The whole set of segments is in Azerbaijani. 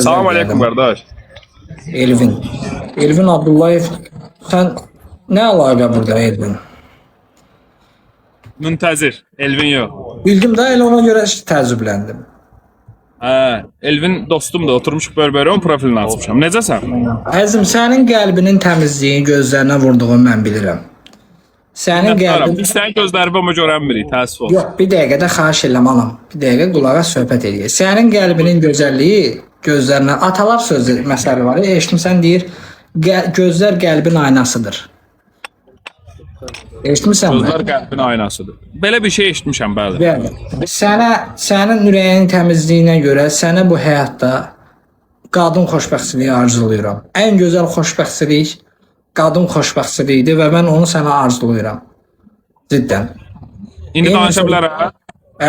sözlər Salam aleyküm deyərdim. qardaş. Elvin. Elvin Abdullayev. Sən nə əlaqə burada Elvin? Müntəzir. Elvin yox. Bildim də elə ona görə təəccübləndim. Hə, Elvin dostumdur. Oturmuşuq bör-börə onun profilini açmışam. Necəsən? Əzim, sənin qəlbinin təmizliyi gözlərinə vurduğunu mən bilirəm. Sənin qəlbin... Biz sənin gözlərini görənmirik, təəssüf olsun. Yox, bir dəqiqə də xahiş edirəm anam. Bir dəqiqə qulağa söhbət edək. Sənin qəlbinin gözəlliyi gözlərinə... Atalar sözü məsələ var. Eşitmisən deyir, gözlər qəlbin aynasıdır. Eşitmisən mi? Gözlər qəlbin aynasıdır. Belə bir şey eşitmişəm, bəli. Bəli. Sənin ürəyinin təmizliyinə görə sənə bu həyatda qadın xoşbəxtliyi arzulayıram. Ən gözəl xoşbəxtlik qadın xoşbəxtliyidir və mən onu sənə arzulayıram. Ciddən. İndi danışa bilərəm.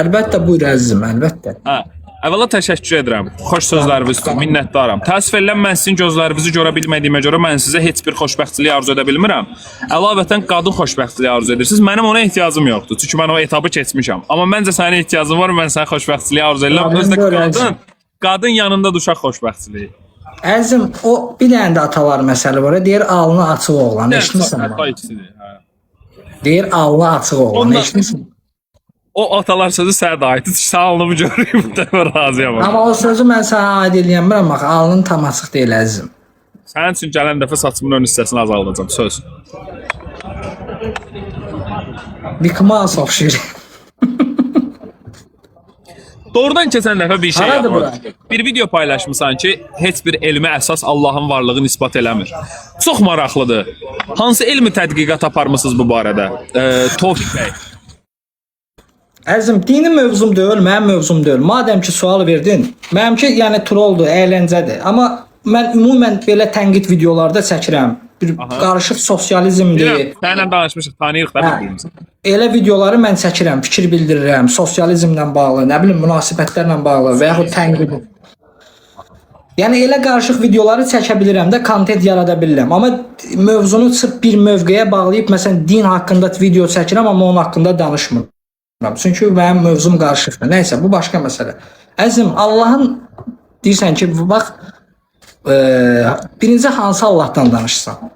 Əlbəttə buyur əzizim, əlbəttə. Hə. Əvvəla təşəkkür edirəm. Xoş sözləriniz üçün minnətdaram. Təəssüf edirəm, mən sizin gözlərinizi görə bilmədiyimə görə mən sizə heç bir xoşbəxtlik arzu edə bilmirəm. Əlavətən qadın xoşbəxtliyi arzu edirsiniz. Mənim ona ehtiyacım yoxdur. Çünki mən o etabı keçmişəm. Amma məncə sənin ehtiyacın var, mən sənə xoşbəxtliyi arzu edirəm. Özdə qadın yanında uşaq xoşbəxtliyi. Əzizim, o bir dənə də atalar məsələ var. Deyir alnı açıq oğlan. Eşitmisən mi? Deyir alnı açıq oğlan. Eşitmisən? O atalar sözü sənə də aiddir. Sən alnımı görürüm, mən razıyam. Amma o sözü mən sənə aid eləyəmirəm. Bax, alnın tam açıq deyil əzizim. Sənin üçün gələn dəfə saçımın ön hissəsini azaldacağam, söz. Bikmas oxşayır. Doğrudan keçən dəfə bir şey Haradır yapmadım. Bir video paylaşmışsan ki, heç bir elmə əsas Allahın varlığını isbat eləmir. Çox maraqlıdır. Hansı elmi tədqiqat aparmısınız bu barədə? Tofiq bəy. Əzizim, dini mövzum deyil, mənim mövzum deyil. Madəm ki sual verdin, mənimki yəni trolldur, əyləncədir. Amma mən ümumən belə tənqid videolarda çəkirəm. Bir qarışıq sosializmdir. Səninlə danışmışıq, tanıyırıq da bir-birimizi. Elə videoları mən çəkirəm, fikir bildirirəm, sosializmlə bağlı, nə bilim münasibətlərlə bağlı və yaxud tənqid. Yəni elə qarışıq videoları çəkə bilirəm də, kontent yarada bilirəm. Amma mövzunu sırf bir mövqeyə bağlayıb, məsələn, din haqqında video çəkirəm, amma onun haqqında danışmıram. Çünki mənim mövzum qarışıqdır. Nəysə, bu başqa məsələ. Əzim, Allahın deyirsən ki, bax, birinci hansı Allahdan danışsan?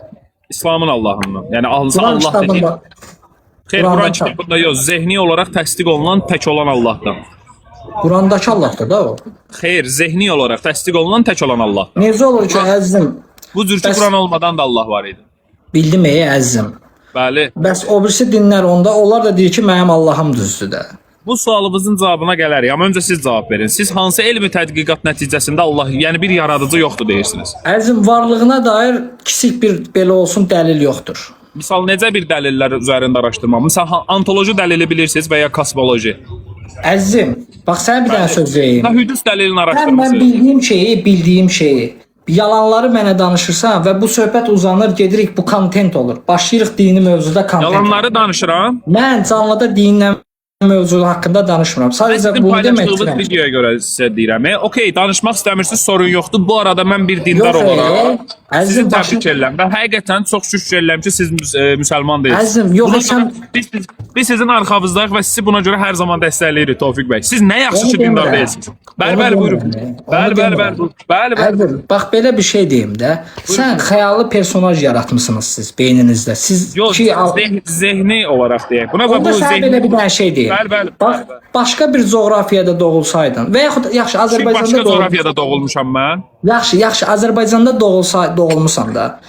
İslamın Allahından. Yəni hansı Allah dediğin. Xeyr, Quran kitabında yox, zehni olaraq təsdiq olunan tək olan Allahdan. Qurandakı Allahdır da o. Xeyr, zehni olaraq təsdiq olunan tək olan Allahdan. Necə olur ki, əzizim? Bu cür ki, Quran olmadan da Allah var idi. Bildim əzizim. Bəli. Bəs o birisi dinlər onda, onlar da deyir ki, mənim Allahım düzdür də. Bu sualınızın cavabına gələrik. Amma öncə siz cavab verin. Siz hansı elmi tədqiqat nəticəsində Allah, yəni bir yaradıcı yoxdur deyirsiniz? Əzizim, varlığına dair kiçik bir belə olsun dəlil yoxdur. Misal, necə bir dəlillər üzərində araşdırma? Misal, antoloji dəlili bilirsiniz və ya kosmoloji? Əzizim, bax, sənə bir dənə söz deyim. Hüdüs dəlilini Mən araşdırması. bildiyim şeyi, yalanları mənə danışırsan və bu söhbət uzanır, gedirik, bu kontent olur. Başlayırıq dini mövzuda kontent. Yalanları danışıram. Mən canlıda dinlə mövzu haqqında danışmıram. Sadəcə Sizin bunu demək paylaşdığınız istəyirəm. videoya görə sizə deyirəm. Okey, danışmaq istəmirsiniz, sorun yoxdur. Bu arada mən bir dindar olaraq sizi təbrik edirəm. Və həqiqətən çox şükür edirəm ki, siz müsəlman deyilsiniz. Əzizim, yox, sən... Biz sizin arxavızdayıq və sizi buna görə hər zaman dəstəkləyirik, Tofiq bəy. Siz nə yaxşı ki, dindar deyilsiniz. Bəli, buyurun. Bəli. Əzizim, bax, belə bir şey deyim də. Sən xəyali personaj yaratmışsınız siz beyninizdə. Siz yox, zehni olaraq deyək. Buna onda sən belə bir dənə şey deyil. Bəli. Başqa bir coğrafiyada doğulsaydın və yaxud yaxşı Azərbaycanda başqa coğrafiyada doğulmuşam mən. Yaxşı Azərbaycanda doğulmusan da.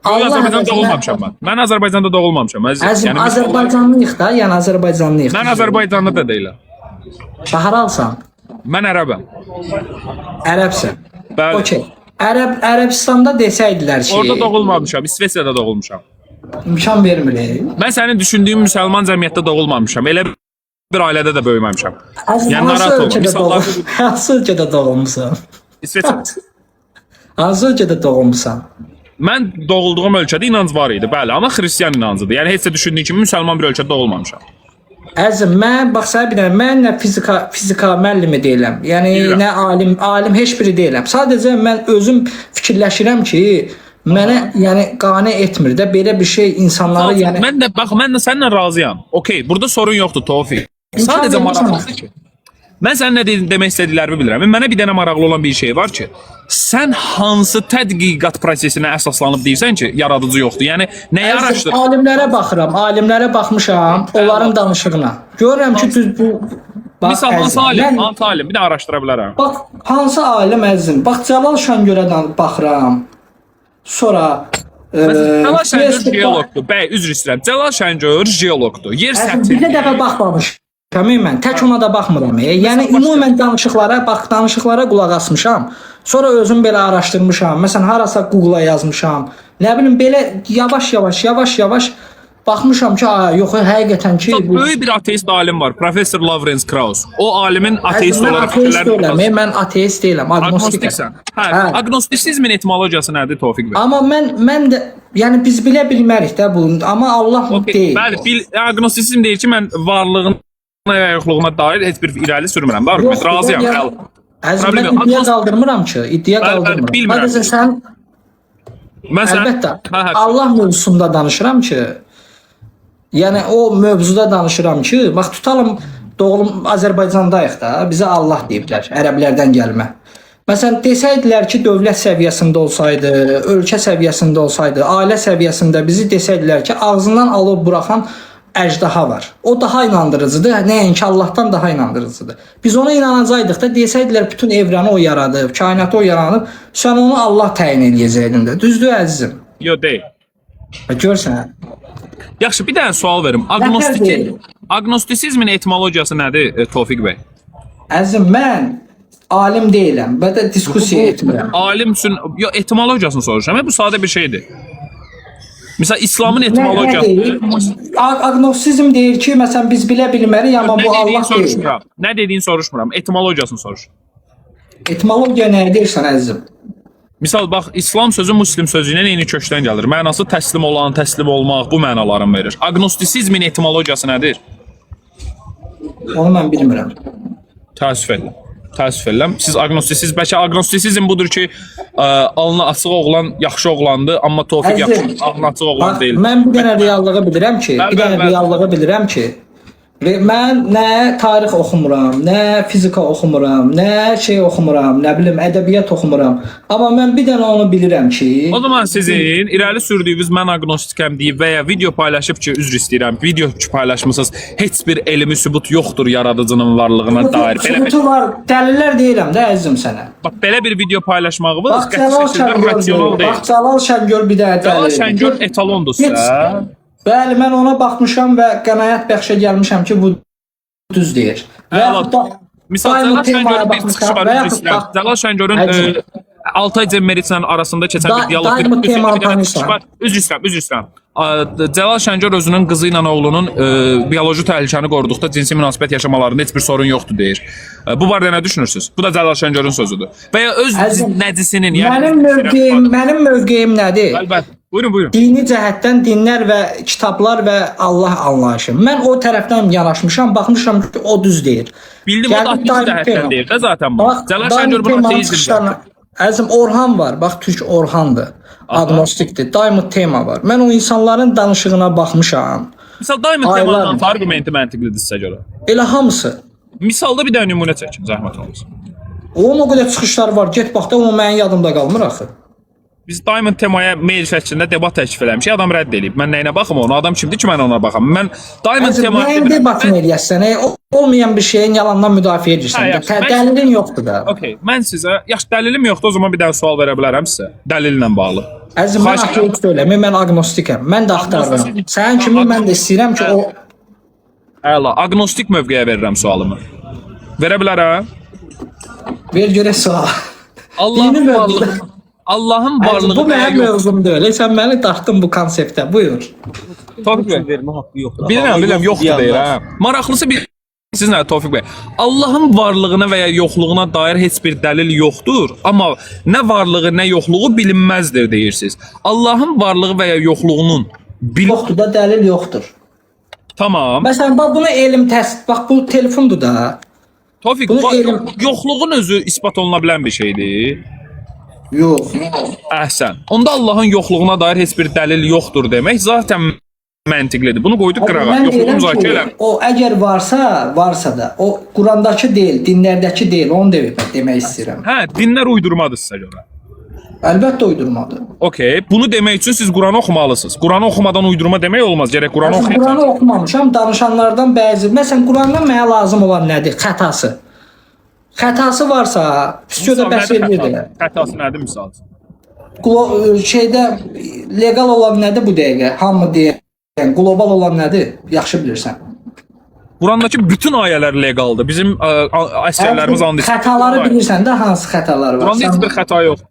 Azərbaycanda doğulmamışam mən. Mən Azərbaycanda doğulmamışam. Yəni Azərbaycanlıyıq da, yəni Azərbaycanlıyıq. Mən Azərbaycanlı da deyiləm. Haralsan? Mən ərəbəm. Ərəbsən. Bəli. Okey. Ərəbistanda desəydilər ki, orada doğulmamışam, İsveçrədə doğulmuşam. İmkan vermir. Mən sənin düşündüyün müsəlman cəmiyyətdə doğulmamışam. Elə bir ailədə də böyüməmişəm. Yəni narahat olma. Hansı ölkədə doğulmusan? İsveçrə. Hansı ölkədə doğulmusan? Mən doğulduğum ölkədə inanc var idi, bəli, amma xristian inancıdır. Yəni heç də düşündüyün kimi müsəlman bir ölkədə doğulmamışam. Əzim, mən bax sənə bir dənə, mən nə fizika müəllimi deyiləm. Yəni nə alim heç biri deyiləm. Sadəcə mən özüm fikirləşirəm ki, mənə yəni qane etmir də belə bir şey insanları yəni. Mən də səninlə razıyam. Okey, burada sorun yoxdur, Tofiq. Sadəcə maraqlıdır ki, Mən sənin nə demək istədiklərimi bilirəm. Mənə bir dənə maraqlı olan bir şey var ki, sən hansı tədqiqat prosesinə əsaslanıb deyirsən ki, yaradıcı yoxdur? Yəni nəyi araşdır? Alimlərə baxıram, alimlərə baxmışam, onların danışığına. Görürəm ki, düz bu Misal hansı alim, hansı alim? Bir də araşdıra bilərəm. Bax, hansı alim əzizim? Bax, Cəlal Şəngörə baxıram. Sonra Cəlal Şəngör jeoloqdur. Bəy, üzr istəyirəm. Cəlal Şəngör jeoloqdur. Yer səthi. bir dəfə baxmamışam. Mən tək ona da baxmıram. Yəni ümumən danışıqlara qulaq asmışam. Sonra özüm belə araşdırmışam. Məsələn, harasa Google-a yazmışam. Nə bilim belə yavaş-yavaş baxmışam ki, yox, həqiqətən ki bu böyük bir ateist alim var, Professor Lawrence Krauss. O alimin ateist olaraq fikirlərini mən ateist deyiləm, agnostiksən. Hə, agnostisizmin etimologiyası nədir Tofiq bəy? Amma mən də yəni biz bilə bilmərik də bunu, amma Allah deyil. Bəli, agnostisizm deyir ki, mən varlığına və yoxluğuna dair heç bir irəli sürmürəm. Mən razıyam. Əzizim, mən iddia qaldırmıram ki, iddia qaldırmıram. Sadəcə sən əlbəttə Allah mövzusunda danışıram ki, yəni o mövzuda danışıram ki, bax tutalım doğulum Azərbaycandayıq da, bizə Allah deyiblər, ərəblərdən gəlmə. Məsələn, desəydilər ki, dövlət səviyyəsində olsaydı, ölkə səviyyəsində olsaydı, ailə səviyyəsində bizi desəydilər ki, ağzından alıb buraxan əjdaha var. O daha inandırıcıdır, nəinki Allahdan daha inandırıcıdır. Biz ona inanacaqdıq da, desəydilər bütün evrəni o yaradıb, kainatı o yaradıb, sən onu Allah təyin edəcəydin də. Düzdür əzizim? Yox, deyil. Görsən. Yaxşı, bir dənə sual verim. Agnostisizmin etimologiyası nədir Tofiq bəy? Əzizim, mən alim deyiləm və də diskussiya etmirəm. Alim üçün, yox, etimologiyasını soruşuram. Bu sadə bir şeydir. Məsələn, İslamın etimologiyası. Agnostisizm deyir ki, məsələn, biz bilə bilmərik, amma bu Allah deyil. Nə dediyini soruşmuram, etimologiyasını soruş. Etimologiya nə deyirsən əzizim? Misal, bax, İslam sözü muslim sözü ilə eyni kökdən gəlir. Mənası təslim olan, təslim olmaq, bu mənalarını verir. Agnostisizmin etimologiyası nədir? Onu mən bilmirəm. Təəssüf edirəm. Siz agnostisizm, bəlkə agnostisizm budur ki, alnı açıq oğlan yaxşı oğlandır, amma Tofiq yaxşı, alnı açıq oğlan deyil. Mən bir dənə reallığı bilirəm ki, mən nə tarix oxumuram, nə fizika oxumuram, nə şey oxumuram, nə bilim ədəbiyyat oxumuram. Amma mən bir dənə onu bilirəm ki... O zaman sizin irəli sürdüyünüz mən agnostikəm deyib və ya video paylaşıb ki, üzr istəyirəm, video paylaşmısınız, heç bir elmi sübut yoxdur yaradıcının varlığına dair. Sübutu var, dəlillər deyirəm də əzizim sənə. Bax, belə bir video paylaşmağınız qətiyyətlə rasional deyil. Bax, Cəlal Şəngör bir dənə dəlil. Cəlal Şəngör etalondur sizə. Bəli, mən ona baxmışam və qənaət bəxşə gəlmişəm ki, bu düz deyir. Misal, Cəlal Şəngörün bir çıxışı var, üzr istəyirəm. Cəlal Şəngörün Altay Cəmməriçlə arasında keçən bir diyalog üzr istəyirəm. Cəlal Şəngör özünün qızı ilə oğlunun bioloji təhlükəni qoruduqda cinsi münasibət yaşamalarında heç bir sorun yoxdur deyir. Bu barədə nə düşünürsünüz? Bu da Cəlal Şəngörün sözüdür. Və ya öz nəcisinin, mənim mövqeyim nədir? Əlbəttə. Buyurun. Dini cəhətdən dinlər və kitablar və Allah anlayışı. Mən o tərəfdən yanaşmışam, baxmışam ki, o düz deyir. Bildim, o da ateist cəhətdən deyir də zaten bu. Cəlal Şəngör bunu ateizmdir. Əzim, Orhan var, bax, Türk Orhandır, agnostikdir, Diamond tema var. Mən o insanların danışığına baxmışam. Misal, Diamond temanın argumenti məntiqlidir sizə görə. Elə hamısı. Misalda bir dənə nümunə çəkin, zəhmət olmasın. Onun o qədər çıxışları var, get bax da, o mənim yadımda qalmır axı. Biz Diamond temaya mail şəklində debat təklif eləmişik, adam rədd edib. Mən nəyinə baxım ona, adam kimdir ki, mən ona baxam. Mən Diamond temaya... Mənim debatını eləyəsən, olmayan bir şeyin yalandan müdafiə edirsən. Dəlilin yoxdur da. Okey, mən sizə... Yaxşı, dəlilim yoxdur, o zaman bir dənə sual verə bilərəm sizə. Dəlillə bağlı. Əzim, mən ateist deyiləm, mən agnostikəm. Mən də axtarıram. Sənin kimi mən də istəyirəm ki, o... Əla, agnostik mövqeyə verirəm sualımı. Verə bilərəm? Ver görə sual. Allahın varlığı bu mənim mövzum deyil. Sən məni dartdın bu konseptə. Buyur. Tofiq bəy, vermə haqqı yoxdur. Bilirəm, yoxdur deyir, hə. Maraqlısı bir siz nə Tofiq bəy? Allahın varlığına və ya yoxluğuna dair heç bir dəlil yoxdur, amma nə varlığı, nə yoxluğu bilinməzdir deyirsiniz. Allahın varlığı və ya yoxluğunun yoxdur da, dəlil yoxdur. Tamam. Məsələn, bax bunu elm bax bu telefondur da. Tofiq, yoxluğun özü isbat oluna bilən bir şeydir. Yox. Əhsən. Onda Allahın yoxluğuna dair heç bir dəlil yoxdur demək zaten məntiqlidir. Bunu qoyduq qırağa. Mən Yoxluğu deyirəm müzakirə ki, eləmir. o əgər varsa da, o Qurandakı deyil, dinlərdəki deyil, onu demək istəyirəm. Hə, dinlər uydurmadır sizə görə. Əlbəttə uydurmadır. Okey. Bunu demək üçün siz Quranı oxumalısınız. Quranı oxumadan uydurma demək olmaz. Gərək Quranı Mən oxuyasan. Quranı oxumamışam, danışanlardan bəzi. Məsələn, Qurandan mənə lazım olan nədir? Xətası. Xətası varsa, psixoda bəs edirlər. Xətası nədir misal? Şeydə legal olan nədir bu dəqiqə? Hamı deyir. Qlobal olan nədir? Yaxşı bilirsən. Qurandakı bütün ayələr legaldır. Bizim əsərlərimiz and içir. Xətaları bilirsən də hansı xətalar var? Quranda heç bir xəta yox.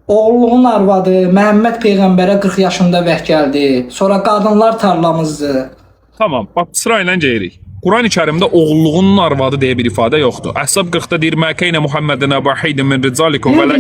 Oğlunun arvadı Məhəmməd peyğəmbərə 40 yaşında vəh gəldi. Sonra qadınlar tarlamızdı. Tamam, bax sırayla gedirik. Quran-Kərimdə oğulluğunun arvadı deyə bir ifadə yoxdur. Əhzab 40-da deyir: "Məkəynə Muhammedin əbahidin min rizalikum və lək."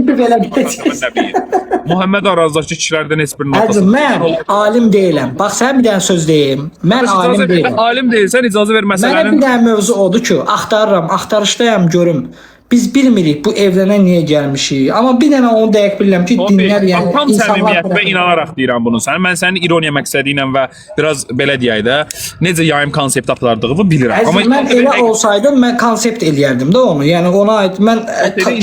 Muhammed aranızdakı kişilərdən heç birinin atası. Mən alim deyiləm. Bax sən bir dənə söz deyim. Mən alim deyiləm. Alim deyilsən icazə ver Mənə məsələnin. bir dənə mövzu odur ki, axtarıram, axtarışdayam görüm. Biz bilmirik bu evlənə niyə gəlmişik. Amma bir dənə onu dəqiq bilirəm ki, dinlər yəni tam səmimiyyət və inanaraq deyirəm bunu sənə. Mən sənin ironiya məqsədi ilə və biraz belə deyək də, necə yayım konsept apardığımı bilirəm. Amma mən elə olsaydım mən konsept eləyərdim də onu. Yəni ona aid mən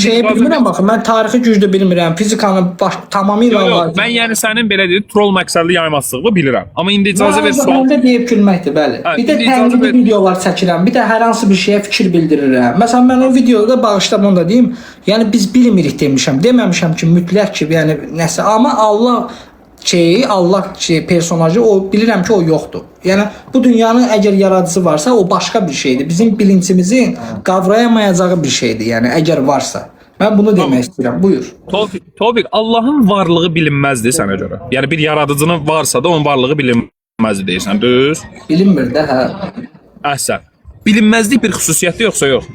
şeyi bilmirəm baxın. Mən tarixi güclü bilmirəm. Fizikanı tamamilə yox. Mən yəni sənin belə deyək troll məqsədli yaymazlığını bilirəm. Amma indi icazə ver sual. Mən də deyib gülməkdir, bəli. Bir də tənqidi videolar çəkirəm. Bir də hər hansı bir şeyə fikir bildirirəm. Məsələn mən o videoda bağışladım onu da deyim. Yəni biz bilmirik demişəm. Deməmişəm ki, mütləq ki, yəni nəsə. Amma Allah personajı o bilirəm ki, o yoxdur. Yəni bu dünyanın əgər yaradıcısı varsa, o başqa bir şeydir. Bizim bilincimizin qavrayamayacağı bir şeydir. Yəni əgər varsa. Mən bunu demək istəyirəm. Buyur. Tofiq, Allahın varlığı bilinməzdir sənə görə. Yəni bir yaradıcının varsa da onun varlığı bilinməzdir deyirsən, düz? Bilinmir də, hə. Əhsən. Bilinməzlik bir xüsusiyyəti yoxsa yox?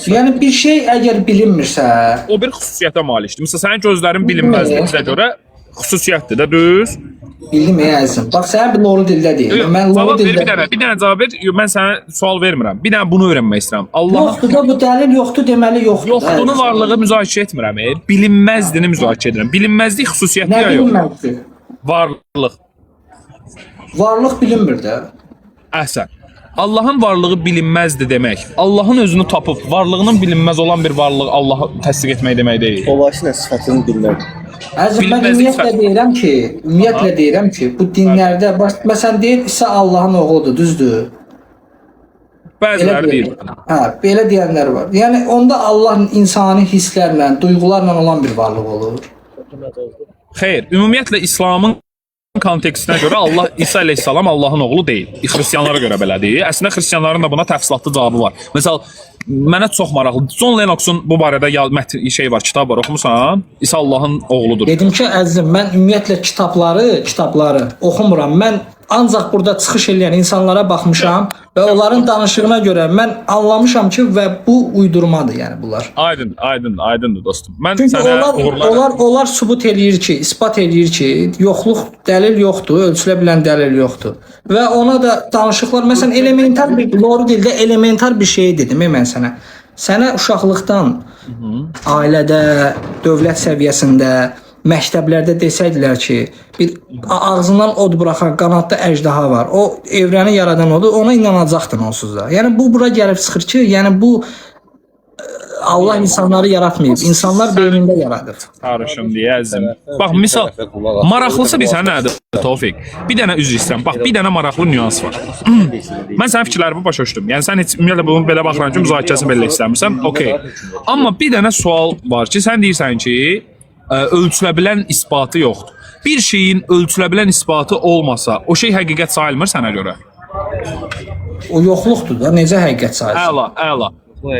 Yəni bir şey əgər bilinmirsə, o bir xüsusiyyətə malikdir. Məsələn, sənin gözlərin bilinməzliyinə görə xüsusiyyətdir də, düz? Bildim əzizim. Bax sənə bir loru dildə deyim. Mən loru dildə. Bir dənə cavab ver. Mən sənə sual vermirəm. Bir dənə bunu öyrənmək istəyirəm. Yoxdur da bu dəlil yoxdur deməli yoxdur. Yoxduğunu varlığı müzakirə etmirəm. Bilinməzdiyini müzakirə edirəm. Bilinməzlik xüsusiyyəti ya yox. Nə bilinməzdir? Varlıq. Varlıq bilinmir də. Əhsən. Allahın varlığı bilinməzdir demək. Allahın özünü tapıb varlığının bilinməz olan bir varlığı Allah'a təsdiq etmək demək deyil. O başına sıfatını bilmək. Əzizim, mən ümumiyyətlə deyirəm ki, bu dinlərdə məsələn deyir İsa Allahın oğludur, düzdür? Bəziləri deyir. Hə, belə deyənlər var. Yəni onda Allah insani hisslərlə, duyğularla olan bir varlıq olur. Xeyr, ümumiyyətlə İslamın kontekstinə görə Allah İsa əleyhissalam Allahın oğlu deyil. Xristianlara görə belədir. Əslində xristianların da buna təfsilatlı cavabı var. Məsəl mənə çox maraqlıdır. John Lennoxun bu barədə şey var, kitab var. Oxumusan? İsa Allahın oğludur. Dedim ki, əzizim, mən ümumiyyətlə kitabları oxumuram. Mən ancaq burada çıxış edən insanlara baxmışam və onların danışığına görə mən anlamışam ki, və bu uydurmadır, yəni bunlar. Aydındır dostum. Mən Çünki sənə onlar sübut eləyir ki, isbat eləyir ki, yoxluq dəlil yoxdur, ölçülə bilən dəlil yoxdur. Və ona da danışıqlar, məsələn, elementar bir loru dildə elementar bir şey dedim mən sənə. Sənə uşaqlıqdan ailədə, dövlət səviyyəsində, məktəblərdə desəydilər ki, bir ağzından od buraxan qanadlı əjdaha var. O evrəni yaradan odur, ona inanacaqdın onsuz da. Yəni bu bura gəlib çıxır ki, yəni bu Allah insanları yaratmayıb, insanlar beynində yaradır. Qarışım deyə əzizim. Bax, misal, maraqlısı bir sənə nədir, Tofiq? Bir dənə üzr istəyirəm. Bax, bir dənə maraqlı nüans var. Mən sənin fikirlərini başa düşdüm. Yəni sən heç ümumiyyətlə bunu belə baxıram ki, müzakirəsini belə istəmirsən. Okey. Amma bir dənə sual var ki, sən deyirsən ki, ölçülə bilən isbatı yoxdur. Bir şeyin ölçülə bilən isbatı olmasa, o şey həqiqət sayılmır sənə görə? O yoxluqdur da, necə həqiqət sayılır? Əla.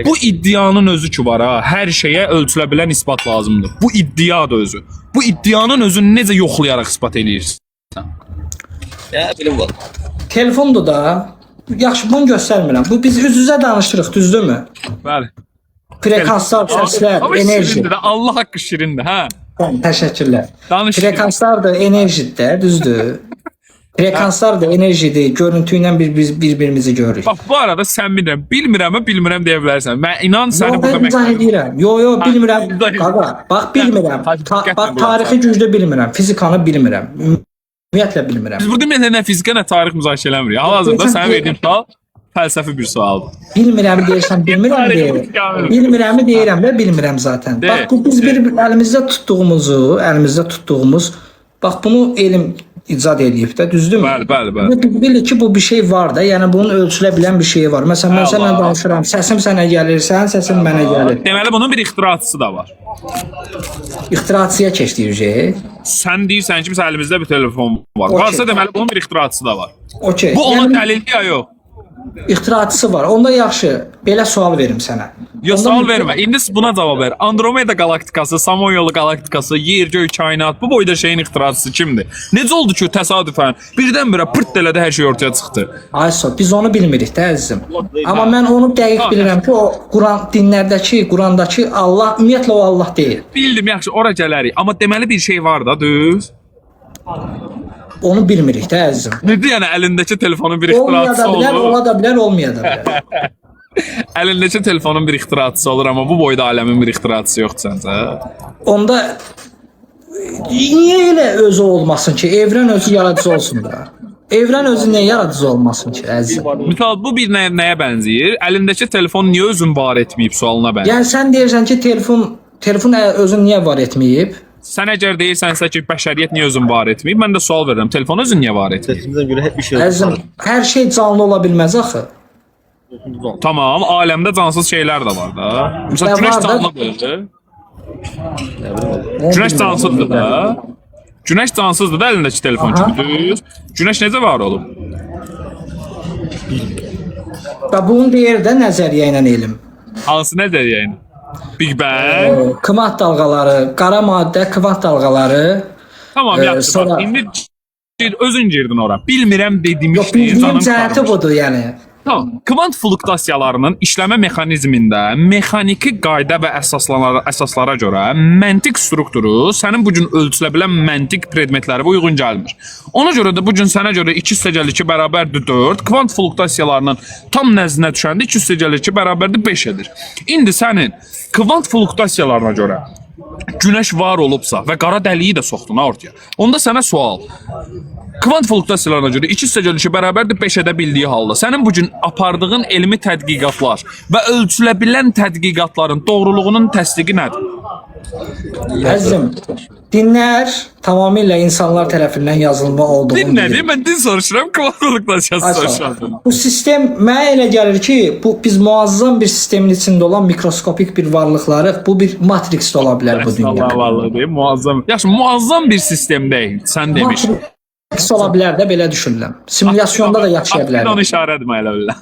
Bu iddianın özü ki var ha, hər şeyə ölçülə bilən isbat lazımdır. Bu iddiadır özü. Bu iddianın özünü necə yoxlayaraq isbat eləyirsən? Ya, bilim var. Telefondur da, yaxşı bunu göstərmirəm. Bu biz üz-üzə danışırıq, düzdürmü? Bəli. Frekanslar, səslər, enerji. Şirindir də, Allah haqqı şirindir, hə? Təşəkkürlər. Danış. Frekanslar da enerjidir, düzdür. Frekanslar da enerjidir, görüntü ilə bir-birimizi görürük. Bax, bu arada sən bilmirəm deyə bilərsən. Mən inan səni burada izah edirəm. Yo, bilmirəm. Qaqa, bax bilmirəm. Bax tarixi gücdə bilmirəm, fizikanı bilmirəm. Ümumiyyətlə bilmirəm. Biz burada ümumiyyətlə nə fizika, nə tarix müzakirə eləmirik. Hal-hazırda sənin verdiyin sual fəlsəfi bir sualdır. Bilmirəm deyirsən, bilmirəm deyirəm. Bilmirəmi deyirəm və bilmirəm zaten. De. Bax bu biz bir əlimizdə tutduğumuz, bax bunu elm icad edib də, düzdürmü? Bəli. Bilir ki, bu bir şey var da, yəni bunun ölçülə bilən bir şey var. Məsələn, mən sənlə danışıram, səsim sənə gəlir, səsin mənə gəlir. Deməli bunun bir ixtiraçısı da var. İxtiraçıya keçdik. Sən deyirsən ki, bizim əlimizdə bir telefon var. Okey. Varsa deməli bunun bir ixtiraçısı da var. Okey. Bu ona dəlildir ya yox? İxtiraçısı var. Onda yaxşı, belə sual verim sənə. Yox, sual vermə. İndi buna cavab ver. Andromeda galaktikası, Samanyolu galaktikası, yer, göy, kainat, bu boyda şeyin ixtiraçısı kimdir? Necə oldu ki, təsadüfən birdən-birə pırt elədi hər şey ortaya çıxdı? Ayso, biz onu bilmirik də əzizim. Amma mən onu dəqiq bilirəm ki, o Quran dinlərdəki, Qurandakı Allah ümumiyyətlə o Allah deyil. Bildim, yaxşı, ora gələrik. Amma deməli bir şey var da, düz? Onu bilmirik də əzizim. Necə yəni əlindəki telefonun bir Olmaya ixtiraçısı da bilər, olur? ola da bilər, olmaya da bilər. Əlindəki telefonun bir ixtiraçısı olur, amma bu boyda aləmin bir ixtiraçısı yoxdur səncə? Onda niyə elə özü olmasın ki, evren özü yaradıcı olsun da? Evren özü niyə yaradıcı olmasın ki, əzizim? Misal bu bir nəyə bənzəyir? Əlindəki telefon niyə özün var etməyib sualına bənzəyir. Yəni sən deyirsən ki, telefon özün niyə var etməyib? Sən əgər deyirsənsə ki, bəşəriyyət niyə özün var etməyib, mən də sual verirəm. Telefon özün niyə var etməyib? Sesimizden göre hep bir şey Əzizim, hər şey canlı ola bilməz axı. Tamam, aləmdə cansız şeylər də var da. Məsələn, Ya günəş var da. canlıdır. Günəş cansızdır da. Günəş cansızdır da əlindəki telefon Aha. kimi düz. Günəş necə var olub? Və bunu deyir də nəzəriyyə ilə elm. Hansı nəzəriyyə ilə? Big Bang. Kvant dalğaları, qara maddə kvant dalğaları. Tamam, yaxşı. sonra- Bax, indi özün girdin ora. Bilmirəm dediyim Yox, bildiyim cəhəti budur, yəni. Tamam. Kvant fluktasiyalarının işləmə mexanizmində mexaniki qayda və əsaslara görə məntiq strukturu sənin bu gün ölçülə bilən məntiq predmetlərə uyğun gəlmir. Ona görə də bu gün sənə görə 2 + 2 = 4, kvant fluktasiyalarının tam nəzdinə düşəndə 2 + 2 = 5 edir. İndi sənin kvant fluktasiyalarına görə Günəş var olubsa və qara dəliyi də soxdun ortaya. Onda sənə sual. Kvant fluktasiyalarına görə 2 + 2 = 5 edə bildiyi halda sənin bu gün apardığın elmi tədqiqatlar və ölçülə bilən tədqiqatların doğruluğunun təsdiqi nədir? Əzizim, dinlər tamamilə insanlar tərəfindən yazılma olduğunu Din nədir? Mən din soruşuram, kvant fluktasiyası soruşuram. Bu sistem mənə elə gəlir ki, bu biz muazzam bir sistemin içində olan mikroskopik bir varlıqlarıq. Bu bir matrix də ola bilər bu dünya. Allah vallahi deyim, muazzam. Yaxşı, muazzam bir sistem deyil. Sən demiş. Matrix ola bilər də belə düşünürəm. Simülasyonda da yaşaya Onu bilərik. işarə etmə elə belə.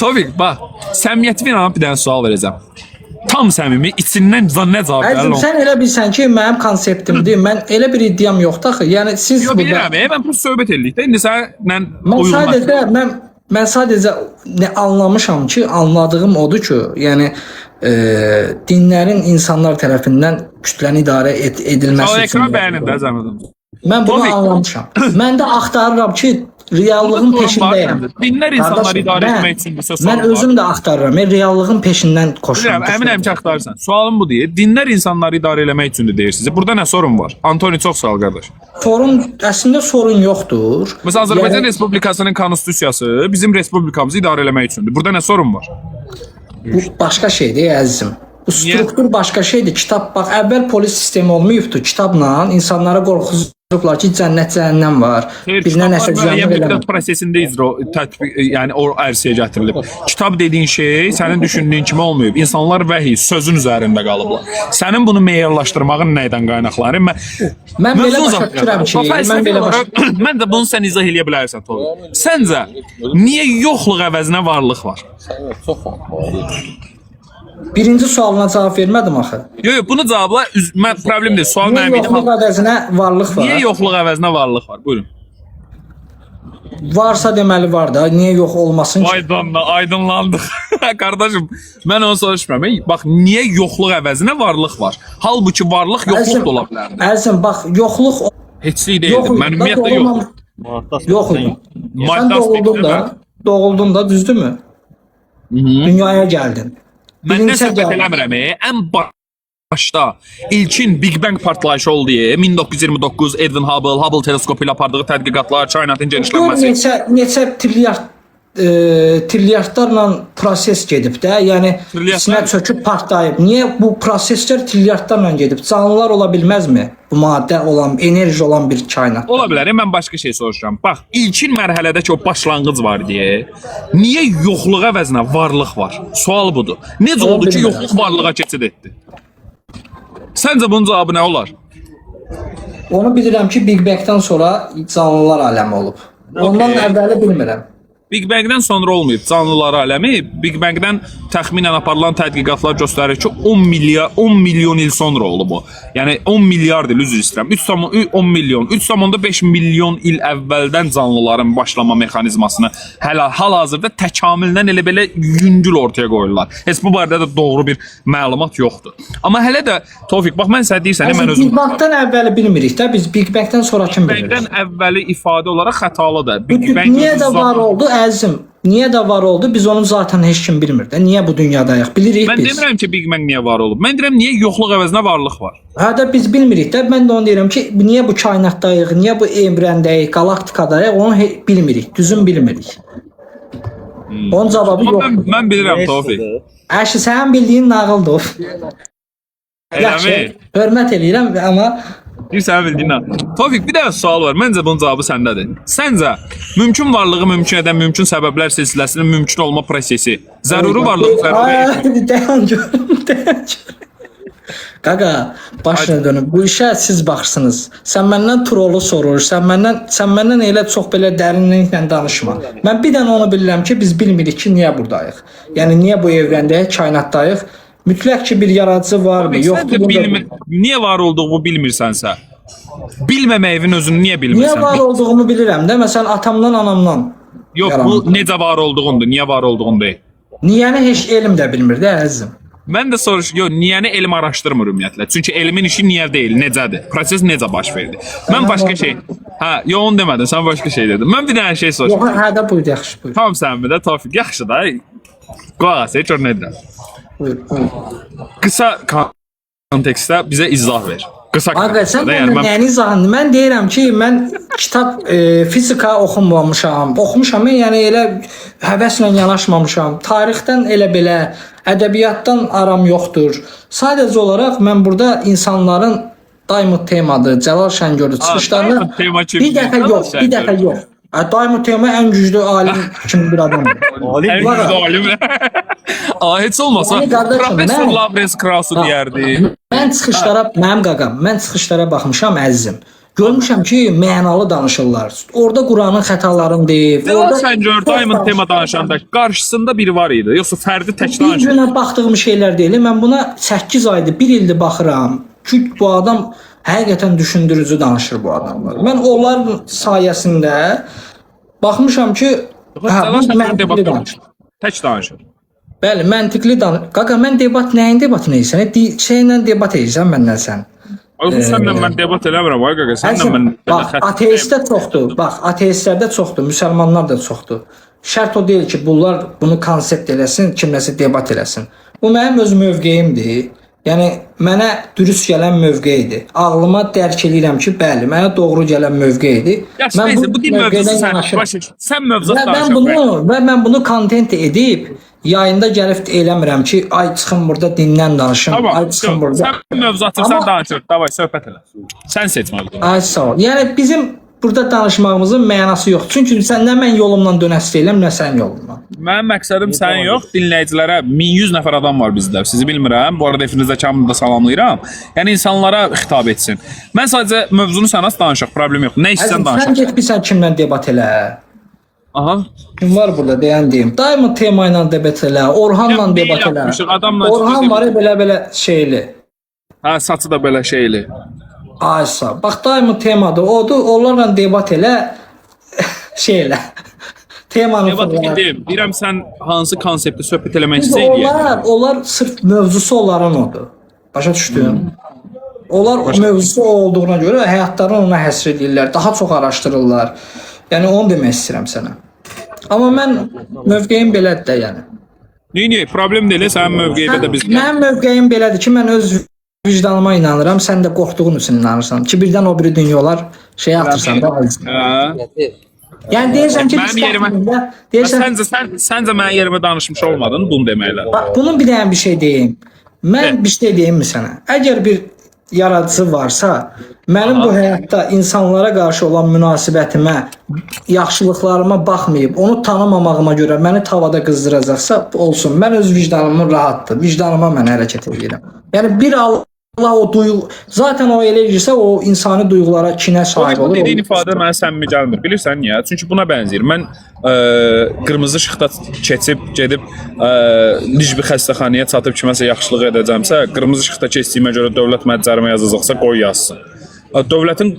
Tofiq, bax, səmimiyyətimə inanıb bir dənə sual verəcəm. Tam səmimi, içindən nə cavab Əzizim, gəlir? sən elə bilsən ki, mənim konseptimdir. Mən elə bir iddiam yoxdur axı. Yəni siz Yox, bilirəm, mən bu söhbət elədik də. İndi sənlə mən sadəcə nə anlamışam ki, anladığım odur ki, yəni dinlərin insanlar tərəfindən kütləni idarə edilməsi ekran bəyənin də zəhmət. Mən bunu Tofiq. anlamışam. Mən də axtarıram ki, reallığın peşindəyəm. Dinlər insanları Qardaşım, idarə mən- etmək üçün bir sual Mən var. özüm də axtarıram. Mən reallığın peşindən Bilirəm, koşuram. əminəm ki, axtarırsan. Sualım bu deyil. Dinlər insanları idarə eləmək üçündür deyirsiniz. Burada nə sorun var? Antoni çox sağ ol qardaş. Əslində sorun yoxdur. Məsələn, Azərbaycan Yəni, Respublikasının konstitusiyası bizim respublikamızı idarə eləmək üçündür. Burada nə sorun var? bu başqa şeydir əzizim. Bu struktur başqa şeydir. Kitab bax, əvvəl polis sistemi olmayıbdı. Kitabla insanlara qorxuzurublar ki, cənnət, cəhənnəm var. Birinə nəsə müəyyən cəhənnəm müddət eləmir. prosesində tətbiq, yəni o ərsəyə gətirilib. Kitab dediyin şey sənin düşündüyün kimi olmayıb. İnsanlar vəhiy, sözün üzərində qalıblar. Sənin bunu meyarlaşdırmağın nədən qaynaqlanır? Mən belə başa düşürəm ki, mən belə başa mən də bunu sən izah eləyə bilərsən, Tobi. Səncə niyə yoxluq əvəzinə varlıq var? Çok farklı var. birinci sualına cavab vermədim axı. Yox, bunu cavabla. Mən problem deyil. Sual Niyə mənim yoxluq idi. əvəzinə varlıq var? Niyə yoxluq əvəzinə varlıq var? Buyurun. Varsa deməli var da, niyə yox olmasın ki? Aydınlandıq. Qardaşım, mən onu soruşmuram. Bax, niyə yoxluq əvəzinə varlıq var? Halbuki varlıq yoxluq da ola bilər. Əzizim, bax, yoxluq Heçlik deyildi. Mən ümumiyyətlə yox. Yox idi. Sən Maddə doğuldun da, düzdürmü? Dünyaya gəldin. Mən nə Bilinsə söhbət gəldin. eləmirəm, ən başda ilkin Big Bang partlayışı oldu. 1929 Edwin Hubble teleskopu ilə apardığı tədqiqatlar, kainatın Gör genişlənməsi. neçə trilyardlarla proses gedib də, yəni Trilyardlar- içinə çöküb partlayıb. Niyə bu proseslər trilyardlarla gedib? Canlılar ola bilməzmi? Bu maddə olan, enerji olan bir kainat. Ola bilər. Mən başqa şey soruşuram. Bax, ilkin mərhələdəki o başlanğıc var deyə, niyə yoxluq əvəzinə varlıq var? Sual budur. Necə Ola oldu ki, bilmirəm. yoxluq varlığa keçid etdi? Səncə bunun cavabı nə olar? Onu bilirəm ki, Big Bang-dan sonra canlılar aləmi olub. Ondan Okey. əvvəli bilmirəm. Big Bang-dən sonra olmayıb canlılar aləmi. Big Bang-dən təxminən aparılan tədqiqatlar göstərir ki, 10 milyon il sonra oldu bu. Yəni 10 milyard il üzr istəyirəm. 10 milyon, 3,5 milyon il əvvəldən canlıların başlama mexanizmasını hal-hazırda təkamüldən elə belə yüngül ortaya qoyurlar. Heç bu barədə də doğru bir məlumat yoxdur. Amma hələ də Tofiq, bax mən sənə deyirsən, mən özüm Big Bang-dan əvvəli bilmirik də, biz Big Bang-dan sonra kim bilir? Big Bang-dən əvvəli ifadə olaraq xətalıdır. Big Bang Niyə də var oldu əzim? Niyə də var oldu? Biz onu zaten heç kim bilmir də. Niyə bu dünyadayıq? Bilirik Mən biz. demirəm ki, Big Bang niyə var olub. Mən deyirəm niyə yoxluq əvəzinə varlıq var. Hə də biz bilmirik də. Mən də onu deyirəm ki, niyə bu kainatdayıq, niyə bu evrəndəyik, galaktikadayıq, onu bilmirik, düzün bilmirik. Onun cavabı Amma yox. mən bilirəm Tofiq. Əşi sən bildiyin nağıldır. Yaxşı, Eləmi? hörmət eləyirəm amma Bir sən bildiyin. Tofiq, bir də sual var. Məncə bunun cavabı səndədir. Səncə mümkün varlığı mümkün edən mümkün səbəblər silsiləsinin mümkün olma prosesi zəruri varlığı zəruri. Dayan görüm, dayan görüm. Qaqa, başına dönüm. Bu işə siz baxırsınız. Sən məndən trolu sorur, sən məndən elə çox belə dərinliklə danışma. Mən bir dənə onu bilirəm ki, biz bilmirik ki, niyə burdayıq. Yəni niyə bu evrəndəyik, kainatdayıq? Mütləq ki bir yaradıcı varmı, yoxdur? Niyə var olduğunu bilmirsənsə, bilməməyin özünü niyə bilmirsən? Niyə var olduğumu bilirəm də, məsələn atamdan, anamdan. Yox, bu necə var olduğundur, niyə var olduğunu deyil. Niyəni heç elm də bilmir də əzizim. Mən də yox, niyəni elm araşdırmır ümumiyyətlə. Çünki elmin işi niyə deyil, necədir? Proses necə baş verdi? Mən başqa şey. Hə, yox onu demədin, sən başqa şey dedin. Mən bir dənə şey soruşum. Yox, hə də buyur, yaxşı buyur. Tamam sən bir də Tofiq, yaxşı da. Qulaq as, heç or nə edirəm. Buyur, buyur. Qısa kontekstdə bizə izah ver. Qısa Aga sən kontekstdə. məndən nəyini izahını? Mən deyirəm ki, mən kitab fizika oxumamışam. Oxumuşam, yəni elə həvəslə yanaşmamışam. Tarixdən elə belə, ədəbiyyatdan aram yoxdur. Sadəcə olaraq mən burada insanların Diamond temadır, Cəlal Şəngörü çıxışlarını Diamond tema kimi bir dəfə deyil, yox, Cəlal bir dəfə yox. Diamond tema ən güclü alim kimi bir adamdır. Ən güclü alim. Heç olmasa Yəni, qardaşım, Professor mən- Lawrence Krauss deyərdi. Mən çıxışlara, mənim qaqam, mən çıxışlara baxmışam əzizim. Görmüşəm ki, mənalı danışırlar. Orada Quranın xətalarını deyib. Cəlal Orada Şəngör Diamond tema danışanda qarşısında biri var idi. Yoxsa fərdi tək bir danışır. günə baxdığım şeylər deyil. Mən buna 8 aydır, 1 ildir baxıram. Ki bu adam həqiqətən düşündürücü danışır bu adamlar. Mən onların sayəsində baxmışam ki, Cəlal bu Şəngör məntiqli debat danışır. tək danışır. Bəli, məntiqli danışır. Qaqa, mən debat nəyin debatını edirsən? Şeylə debat edirsən məndən sən. Oğlum sənlə mən debat eləmirəm, ay qaqa, sənlə mən Bax, ateistdə çoxdur. Bax, ateistlərdə çoxdur, müsəlmanlar da çoxdur. Şərt o deyil ki, bunlar bunu konsept eləsin, kimləsə debat eləsin. Bu mənim öz mövqeyimdir. Yəni mənə dürüst gələn mövqeyidir. Ağlıma dərk eləyirəm ki, bəli, mənə doğru gələn mövqeyidir. Yaxşı, neyse, bu din mövzusu sən mövzat danışırsan. Mən bunu kontent edib yayında gəlib eləmirəm ki, ay çıxın burada dindən danışım, Tamam, ay çıxın burada. sən mövzatı sən Amma- danışır, davay söhbət elə. Sən seçməlisən. Ay sağ ol. Yəni bizim burada danışmağımızın mənası yoxdur. Çünki sən nə mən yolumdan dönəs deyiləm, nə sən yolundan. Mənim məqsədim sən yox, dinləyicilərə 1100 nəfər adam var bizdə. Sizi bilmirəm. Bu arada hepinizi hamını da salamlayıram. Yəni insanlara xitab etsin. Mən sadəcə mövzunu sən az danışaq, problem yox. Nə istəsən Sən danışaq. getmirsən kimlə debat elə. Aha. Kim var burada deyən deyim. Diamond tema ilə debat elə, Orhanla Ya, debat deyil, yapmışıq, elə. adamla Orhan söhbət var belə şeyli. Hə, saçı da belə şeyli. Ay sağ. Bax Diamond temadır. Odur, onlarla debat elə. Şey elə. Temanı Debat fırla. edeyim. Deyirəm sən hansı konseptdə söhbət eləmək istəyirsən? Onlar sırf mövzusu onların odur. Başa düşdün? Onlar mövzusu o olduğuna görə həyatlarını ona həsr edirlər, daha çox araşdırırlar. Yəni onu demək istəyirəm sənə. Amma mən mövqeyim belədir də yəni. Niyə? Problem deyil, sənin mövqeydə də biz. Mənim mövqeyim belədir ki, mən öz vicdanıma inanıram, sən də qorxduğun üçün inanırsan ki, birdən o biri dünyalar şey atırsan da. Hə. Yəni deyirsən ki, Mənim yerimə deyirsən, səncə mənim yerimə danışmış olmadın bunu deməklə. bax, bunun bir dənə bir şey deyim. Mən bir şey deyim mi sənə? Əgər bir yaradıcı varsa, mənim bu həyatda insanlara qarşı olan münasibətimə, yaxşılıqlarıma baxmayıb, onu tanımamağıma görə məni tavada qızdıracaqsa, olsun. Mən öz vicdanımın rahatdır. Vicdanıma mən hərəkət edirəm. Yəni bir Allah o duyğu, zaten o elə girsə o insani duyğulara, kinə sahib olur. Dediyin ifadə mənə səmimi gəlmir. Bilirsən niyə? Çünki buna bənzəyir. Mən qırmızı işıqda keçib gedib nicbi xəstəxanaya çatıb kiməsə yaxşılıq edəcəmsə, qırmızı işıqda keçdiyimə görə dövlət mənə cərimə yazacaqsa, qoy yazsın. Dövlətin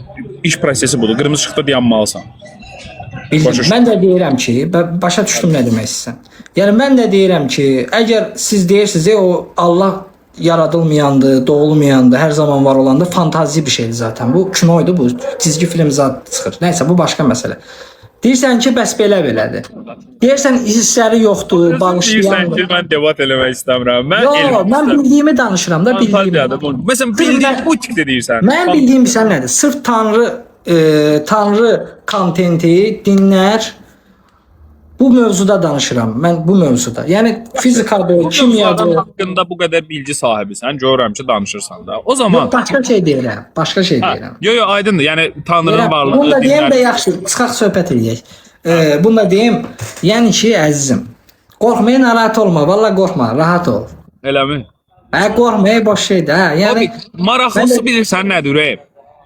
iş prosesi budur. Qırmızı işıqda dayanmalısan. Bildim. Mən də deyirəm ki, başa düşdüm nə demək istəsən. Yəni mən də deyirəm ki, əgər siz deyirsiniz o Allah yaradılmayandı, doğulmayandı, hər zaman var olandı, fantazi bir şeydir zaten. Bu kinoydu, bu çizgi film zat çıxır. Nəysə bu başqa məsələ. Deyirsən ki, bəs belə-belədir. Deyirsən hissləri yoxdur, bağışlayan. Deyirsən ki, mən debat eləmək istəmirəm. Mən bildiyimi danışıram da, bildiyimi. Məsələn, bildiyin bu tipdə deyirsən. Mən bildiyim sən nədir? Sırf Tanrı kontenti, dinlər bu mövzuda danışıram. Mən bu mövzuda. Yəni fizikadır, kimyadır. Haqqında bu qədər bilgi sahibisən, görürəm ki, danışırsan da. O zaman başqa şey deyirəm. Başqa şey deyirəm. Yo, aydındır. Yəni Tanrının varlığı. Bunu da deyim də yaxşı, çıxaq söhbət edək. Bunu da deyim. Yəni ki, əzizim, qorxmayın, narahat olma. Vallahi qorxma, rahat ol. Eləmi? Qorxma, boş şeydir. Yəni Abi, maraqlısı bilirsən nədir ürəyim?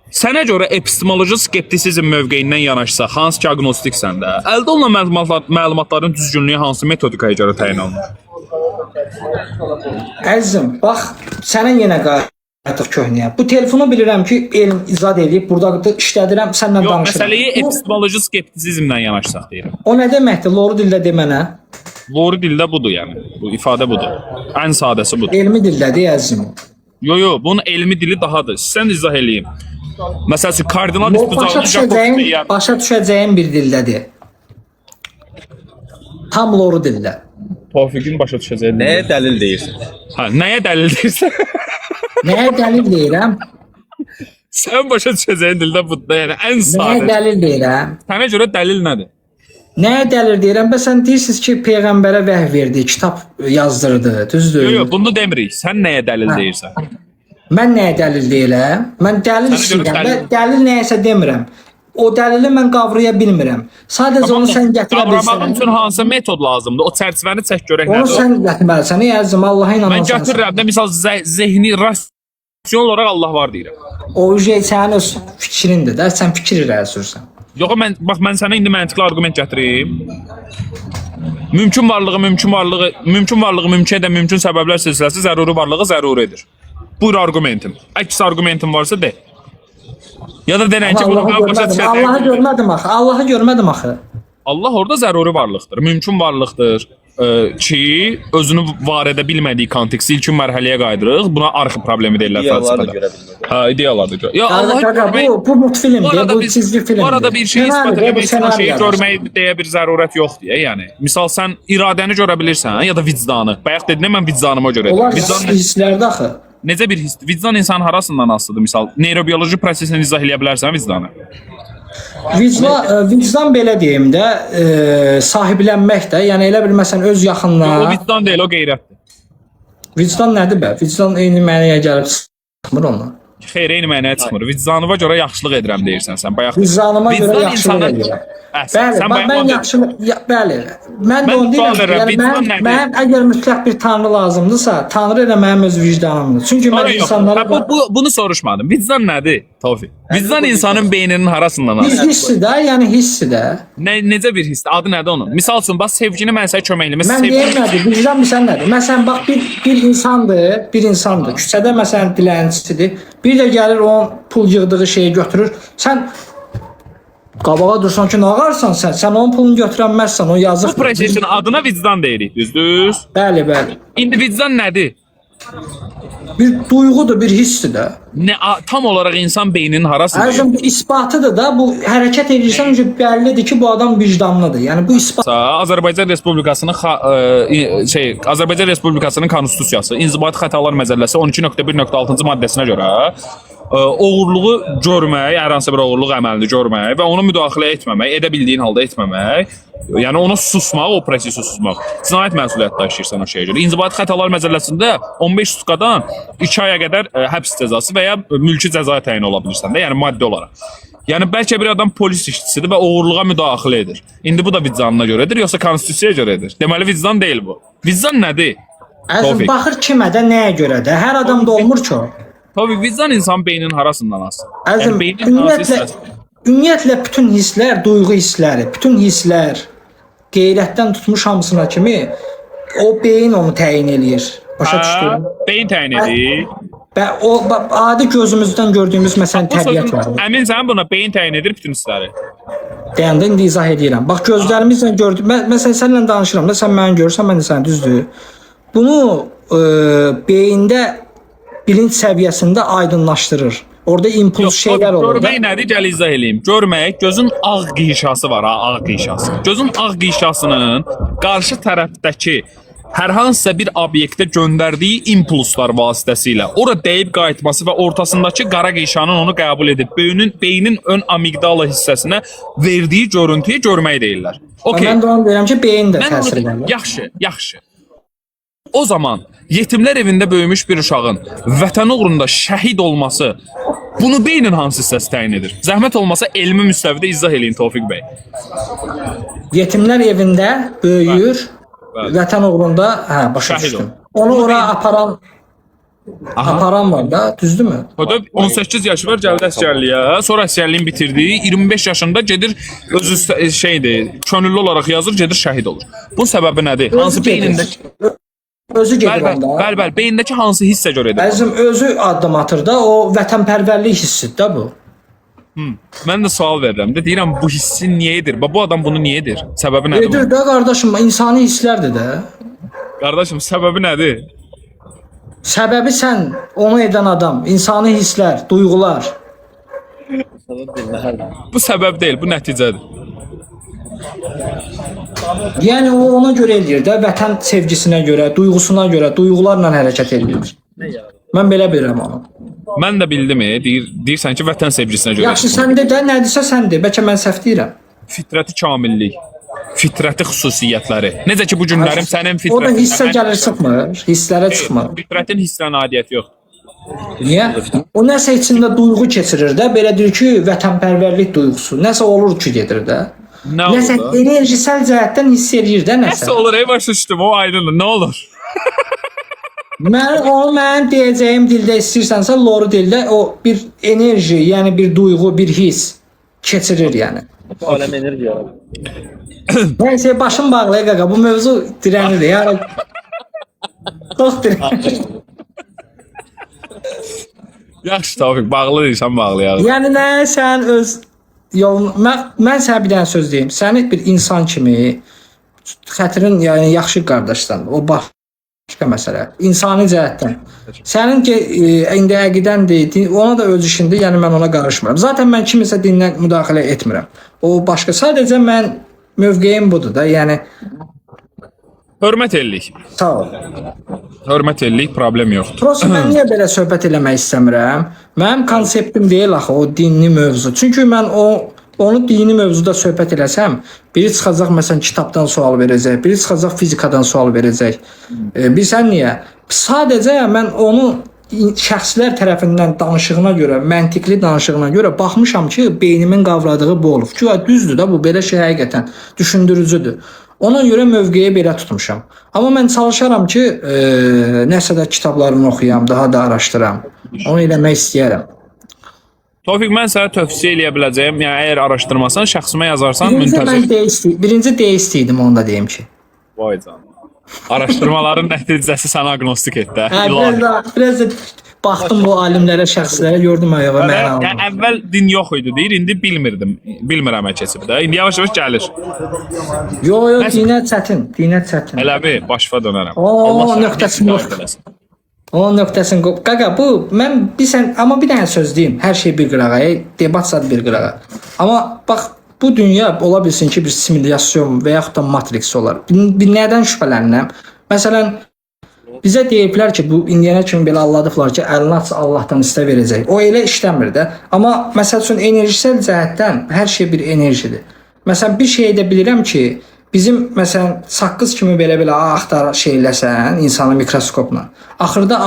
Sənə görə epistemoloji skeptisizm mövqeyindən yanaşsa, hansı ki agnostiksən də, əldə olunan məlumatların düzgünlüyü hansı metodikaya görə təyin olunur? Əzizim, bax, sənə yenə qayıtdıq köhnəyə. Bu telefonu bilirəm ki, elm izad edib, burada işlədirəm, səndən danışıram. Yox, məsələyə epistemoloji skeptisizmdən yanaşsaq deyirəm. O nə deməkdir? Loru dildə demənə. Loru dildə budur yəni. Bu ifadə budur. Ən sadəsi budur. Elmi dildədir, əzizim. Yo, bunun elmi dili dahadır. Sən izah eləyim. Məsəl üçün kardinal başa düşəcəyim bir dildədir. Tam loru dildə. Tofiqin başa düşəcəyi. Nəyə dəlil deyirsən? Hə, nəyə dəlil deyirsən? Nəyə dəlil deyirəm? Sən başa düşəcəyin dildə budur. Yəni ən sadə. Nəyə dəlil deyirəm? Sənə görə dəlil nədir? Nəyə dəlil deyirəm? Bəs sən deyirsiniz ki, peyğəmbərə vəhy verdi, kitab yazdırdı, düzdür? Yo, bunu demirik. Sən nəyə dəlil deyirsən? Mən nəyə dəlil deyirəm? Mən dəlil istəyirəm. Dəlil nəyəsə demirəm. O dəlili mən qavraya bilmirəm. Sadəcə onu sən gətirə bilsən. Qavramağın üçün hansı metod lazımdır? O çərçivəni çək görək nədir? Onu sən gətirməlisən. Əzizim, Allaha inanırsan. Mən gətirirəm də misal zehni rasional olaraq Allah var deyirəm. O sənin öz fikrindir də. Sən fikir irəlisursan. Yox, mən sənə indi məntiqli arqument gətirim. Mümkün varlığı, mümkün edən mümkün səbəblər silsiləsi zəruri varlığı zəruridir. Buyur argumentim. Əks argumentim varsa de. Ya da denən ki, bunu başa düşəcək. Allahı görmədim axı. Allahı görmədim axı. Allah orada zəruri varlıqdır. Mümkün varlıqdır ki, özünü var edə bilmədiyi konteksti ilkin mərhələyə qaydırıq. Buna arxı problemi deyirlər fəlsəfədə. Hə, ideyalardır. Ya Allah, bu multfilmdir, bu çizgi filmdir. Bu arada bir şey isbat etmək üçün şeyi görmək deyə bir zərurət yoxdur yəni. Misal sən iradəni görə bilirsən ya da vicdanı. Bayaq dedin mən vicdanıma görə. Onlar hisslərdə axı. Necə bir hissdir? Vicdan insanın harasından asılıdır? Misal, neyrobiyoloji prosesini izah eləyə bilərsən vicdanı? Vicdan belə deyim də, sahiblənmək də, yəni elə bir məsələn öz yaxınlarına. O vicdan deyil, o qeyrətdir. Vicdan nədir bə? Vicdan eyni mənəyə gəlib çıxmır ondan. Xeyr, eyni mənəyə çıxmır. Vicdanıma görə yaxşılıq edirəm deyirsən sən. Bayaq vicdanıma görə yaxşılıq edirəm. Bəli, mən yaxşılıq, bəli. Mən də onu deyirəm. Mən əgər mütləq bir tanrı lazımdırsa, tanrı elə mənim öz vicdanımdır. Çünki mən insanlara bunu soruşmadım. Vicdan nədir, Tofiq? Vicdan insanın beyninin harasından asılıdır? Hissi də, yəni hissi də. Necə bir hissdir? Adı nədir onun? Misal üçün, bax sevgini mən sənə köməkləmə. Mən deyirəm nədir? Vicdan bilsən nədir? Məsələn, bax bir insandır. Küçədə məsələn dilənçisidir. Bir də gəlir onun pul yığdığı şeyi götürür. Sən qabağa dursan ki, nə ağarsan sən? Sən onun pulunu götürənməzsən, o yazıq. Bu prosesin adına vicdan deyirik, düzdür? Bəli. İndi vicdan nədir? Bir duyğudur, bir hissdir də. Tam olaraq insan beyninin harasıdır? Əzim bu isbatıdır da, bu hərəkət edirsən öncə bəllidir ki, bu adam vicdanlıdır. Yəni bu isbat Azərbaycan Respublikasının Azərbaycan Respublikasının konstitusiyası İnzibati Xətalar Məcəlləsi 12.1.6-cı maddəsinə görə oğurluğu görmək, hər hansı bir oğurluq əməlini görmək və ona müdaxilə etməmək, edə bildiyin halda etməmək, yəni ona susmaq, o prosesi susmaq. Cinayət məsuliyyəti daşıyırsan o şeyə görə. İnzibati Xətalar Məcəlləsində 15 sutkadan 2 aya qədər həbs cəzası və ya mülki cəza təyin ola bilirsən də, yəni maddi olaraq. Yəni bəlkə bir adam polis işçisidir və oğurluğa müdaxilə edir. İndi bu da vicdanına görədir, yoxsa konstitusiyaya görədir? Deməli vicdan deyil bu. Vicdan nədir? Əzim baxır kimə də, nəyə görə də? Hər adamda olmur ki o. Tabii vicdan insan beyninin harasından asır. Əzim, ümumiyyətlə bütün hisslər, duyğu hissləri, bütün hisslər qeyrətdən tutmuş hamısına kimi o beyin onu təyin eləyir. Başa düşdün? Beyin təyin edir. Və o adi gözümüzdən gördüyümüz məsələn təbiət var. Əminsən buna beyin təyin edir bütün hissləri. Deyəndə indi izah edirəm. Bax gözlərimizlə gördük. Məsələn səninlə danışıram da, sən məni görürsən, mən də səni, düzdür? Bunu beyində bilinç səviyyəsində aydınlaşdırır. Orada impuls şeylər olur. Görmək nədir? Gəl izah eləyim. Görmək, gözün ağ qiyşası var, ağ qiyşası. Gözün ağ qiyşasının qarşı tərəfdəki hər hansısa bir obyektə göndərdiyi impulslar vasitəsilə ora dəyib qayıtması və ortasındakı qara qiyşanın onu qəbul edib beynin ön amigdala hissəsinə verdiyi görüntüyü görmək deyirlər. Okay. Mən də onu deyirəm ki, beyin də təsir edir. Yaxşı. O zaman yetimlər evində böyümüş bir uşağın vətən uğrunda şəhid olması bunu beynin hansı hissəsi təyin edir? Zəhmət olmasa elmi müstəvidə izah eləyin Tofiq bəy. Yetimlər evində böyüyür, vətən uğrunda, başa düşdüm. Onu ora aparan var da, düzdürmü? O da 18 yaşı var, gəldi əsgərliyə, sonra əsgərliyin bitirdi, 25 yaşında gedir, özü könüllü olaraq yazır, gedir şəhid olur. Bunun səbəbi nədir? Hansı beynində? Özü gedir onda. Bəli, beyindəki hansı hissə görə edir? Əzim özü addım atır da, o vətənpərvərlik hissidir da bu. Mən də sual verirəm də, deyirəm bu hissi niyə edir? Bu adam bunu niyə edir? Səbəbi nədir? Edir də qardaşım, insani hisslərdir də. Qardaşım, səbəbi nədir? Səbəbi sən, onu edən adam, insani hisslər, duyğular. Bu səbəb deyil, bu nəticədir. Yəni o ona görə eləyir də, vətən sevgisinə görə, duyğusuna görə, duyğularla hərəkət eləyir. Mən belə bilirəm onu. Mən də bildim, deyirsən ki, vətən sevgisinə görə. Yaxşı, sən də nədirsə sən de, bəlkə mən səhv deyirəm. Fitrəti kamillik, fitrəti xüsusiyyətləri. Necə ki, bu günlərim sənin fitrətin. O da hissə gəlir çıxmır, hisslərə çıxmır. Fitrətin hissə aidiyyəti yoxdur. Niyə? O nəsə içində duyğu keçirir də, belə deyir ki, vətənpərvərlik duyğusu. Nəsə olur ki, gedir də. Nəsə enerjisel cəhətdən hiss edir də nəsə. Nəsə olur, başa düşdüm, o aydındır, nə olur? Mən deyəcəyim dildə istəyirsənsə, loru dildə o bir enerji, yəni bir duyğu, bir his keçirir yəni. Aləm enerji yaradır. Nəysə, başım bağlı qaqa, bu mövzu dirənir ya. Çox dirənir. Yaxşı, Tofiq, bağlı deyirsən, bağlayaq. Yəni nə, sən öz yolun... Mən sənə bir dənə söz deyim. Səni bir insan kimi xətrin, yəni yaxşı qardaşsan, o başqa məsələ. İnsani cəhətdən. Sənin ki, indi əqidəndir, ona da öz işindir, yəni mən ona qarışmıram. Zaten mən kimisə dininə müdaxilə etmirəm. O başqa, sadəcə mən mövqeyim budur da, yəni... Hörmət ellik. Sağ ol. Hörmət ellik, problem yoxdur. Prosta mən niyə belə söhbət eləmək istəmirəm? Mənim konseptim deyil axı o dinli mövzu. Çünki mən onu dini mövzuda söhbət eləsəm, biri çıxacaq məsələn kitabdan sual verəcək, biri çıxacaq fizikadan sual verəcək. Bilirsən niyə? Sadəcə mən onu şəxslər tərəfindən danışığına görə, məntiqli danışığına görə baxmışam ki, beynimin qavradığı bu olub. Ki, düzdür da, bu belə şey həqiqətən düşündürücüdür. Ona görə mövqeyi belə tutmuşam. Amma mən çalışaram ki, nəsə də kitablarını oxuyam, daha da araşdıram. Onu eləmək istəyərəm. Tofiq, mən sənə tövsiyə eləyə biləcəyim. Yəni, əgər araşdırmasan, şəxsimə yazarsan, müntəzir. Birinci deist idim, onu da deyim ki. Vay canım. Araşdırmaların nəticəsi sənə agnostik etdi. Biraz baxdım bu alimlərə, şəxslərə, gördüm ayağa mənə aldım. Yəni, əvvəl din yox idi deyir, indi bilmirdim. Bilmirəm keçib də. İndi yavaş-yavaş gəlir. Yox, dinə çətin, dinə çətin. Elə bir, başfa dönərəm. Nöqtəsi yoxdur. Onun nöqtəsini qoy. Qaqa bu mən amma bir dənə söz deyim. Hər şey bir qırağa, debat zad bir qırağa. Amma bax bu dünya ola bilsin ki bir simulyasyon və yaxud da matrix olar. Bir nədən şübhələnirəm? Məsələn bizə deyiblər ki, bu indiyənə kimi belə anladıqlar ki, əlini aç Allahdan istə verəcək. O elə işləmir də. Amma məsəl üçün enerjisel cəhətdən hər şey bir enerjidir. Məsələn bir şey də bilirəm ki, bizim məsələn saqqız kimi belə axtar şeyləsən insanı mikroskopla. Axırda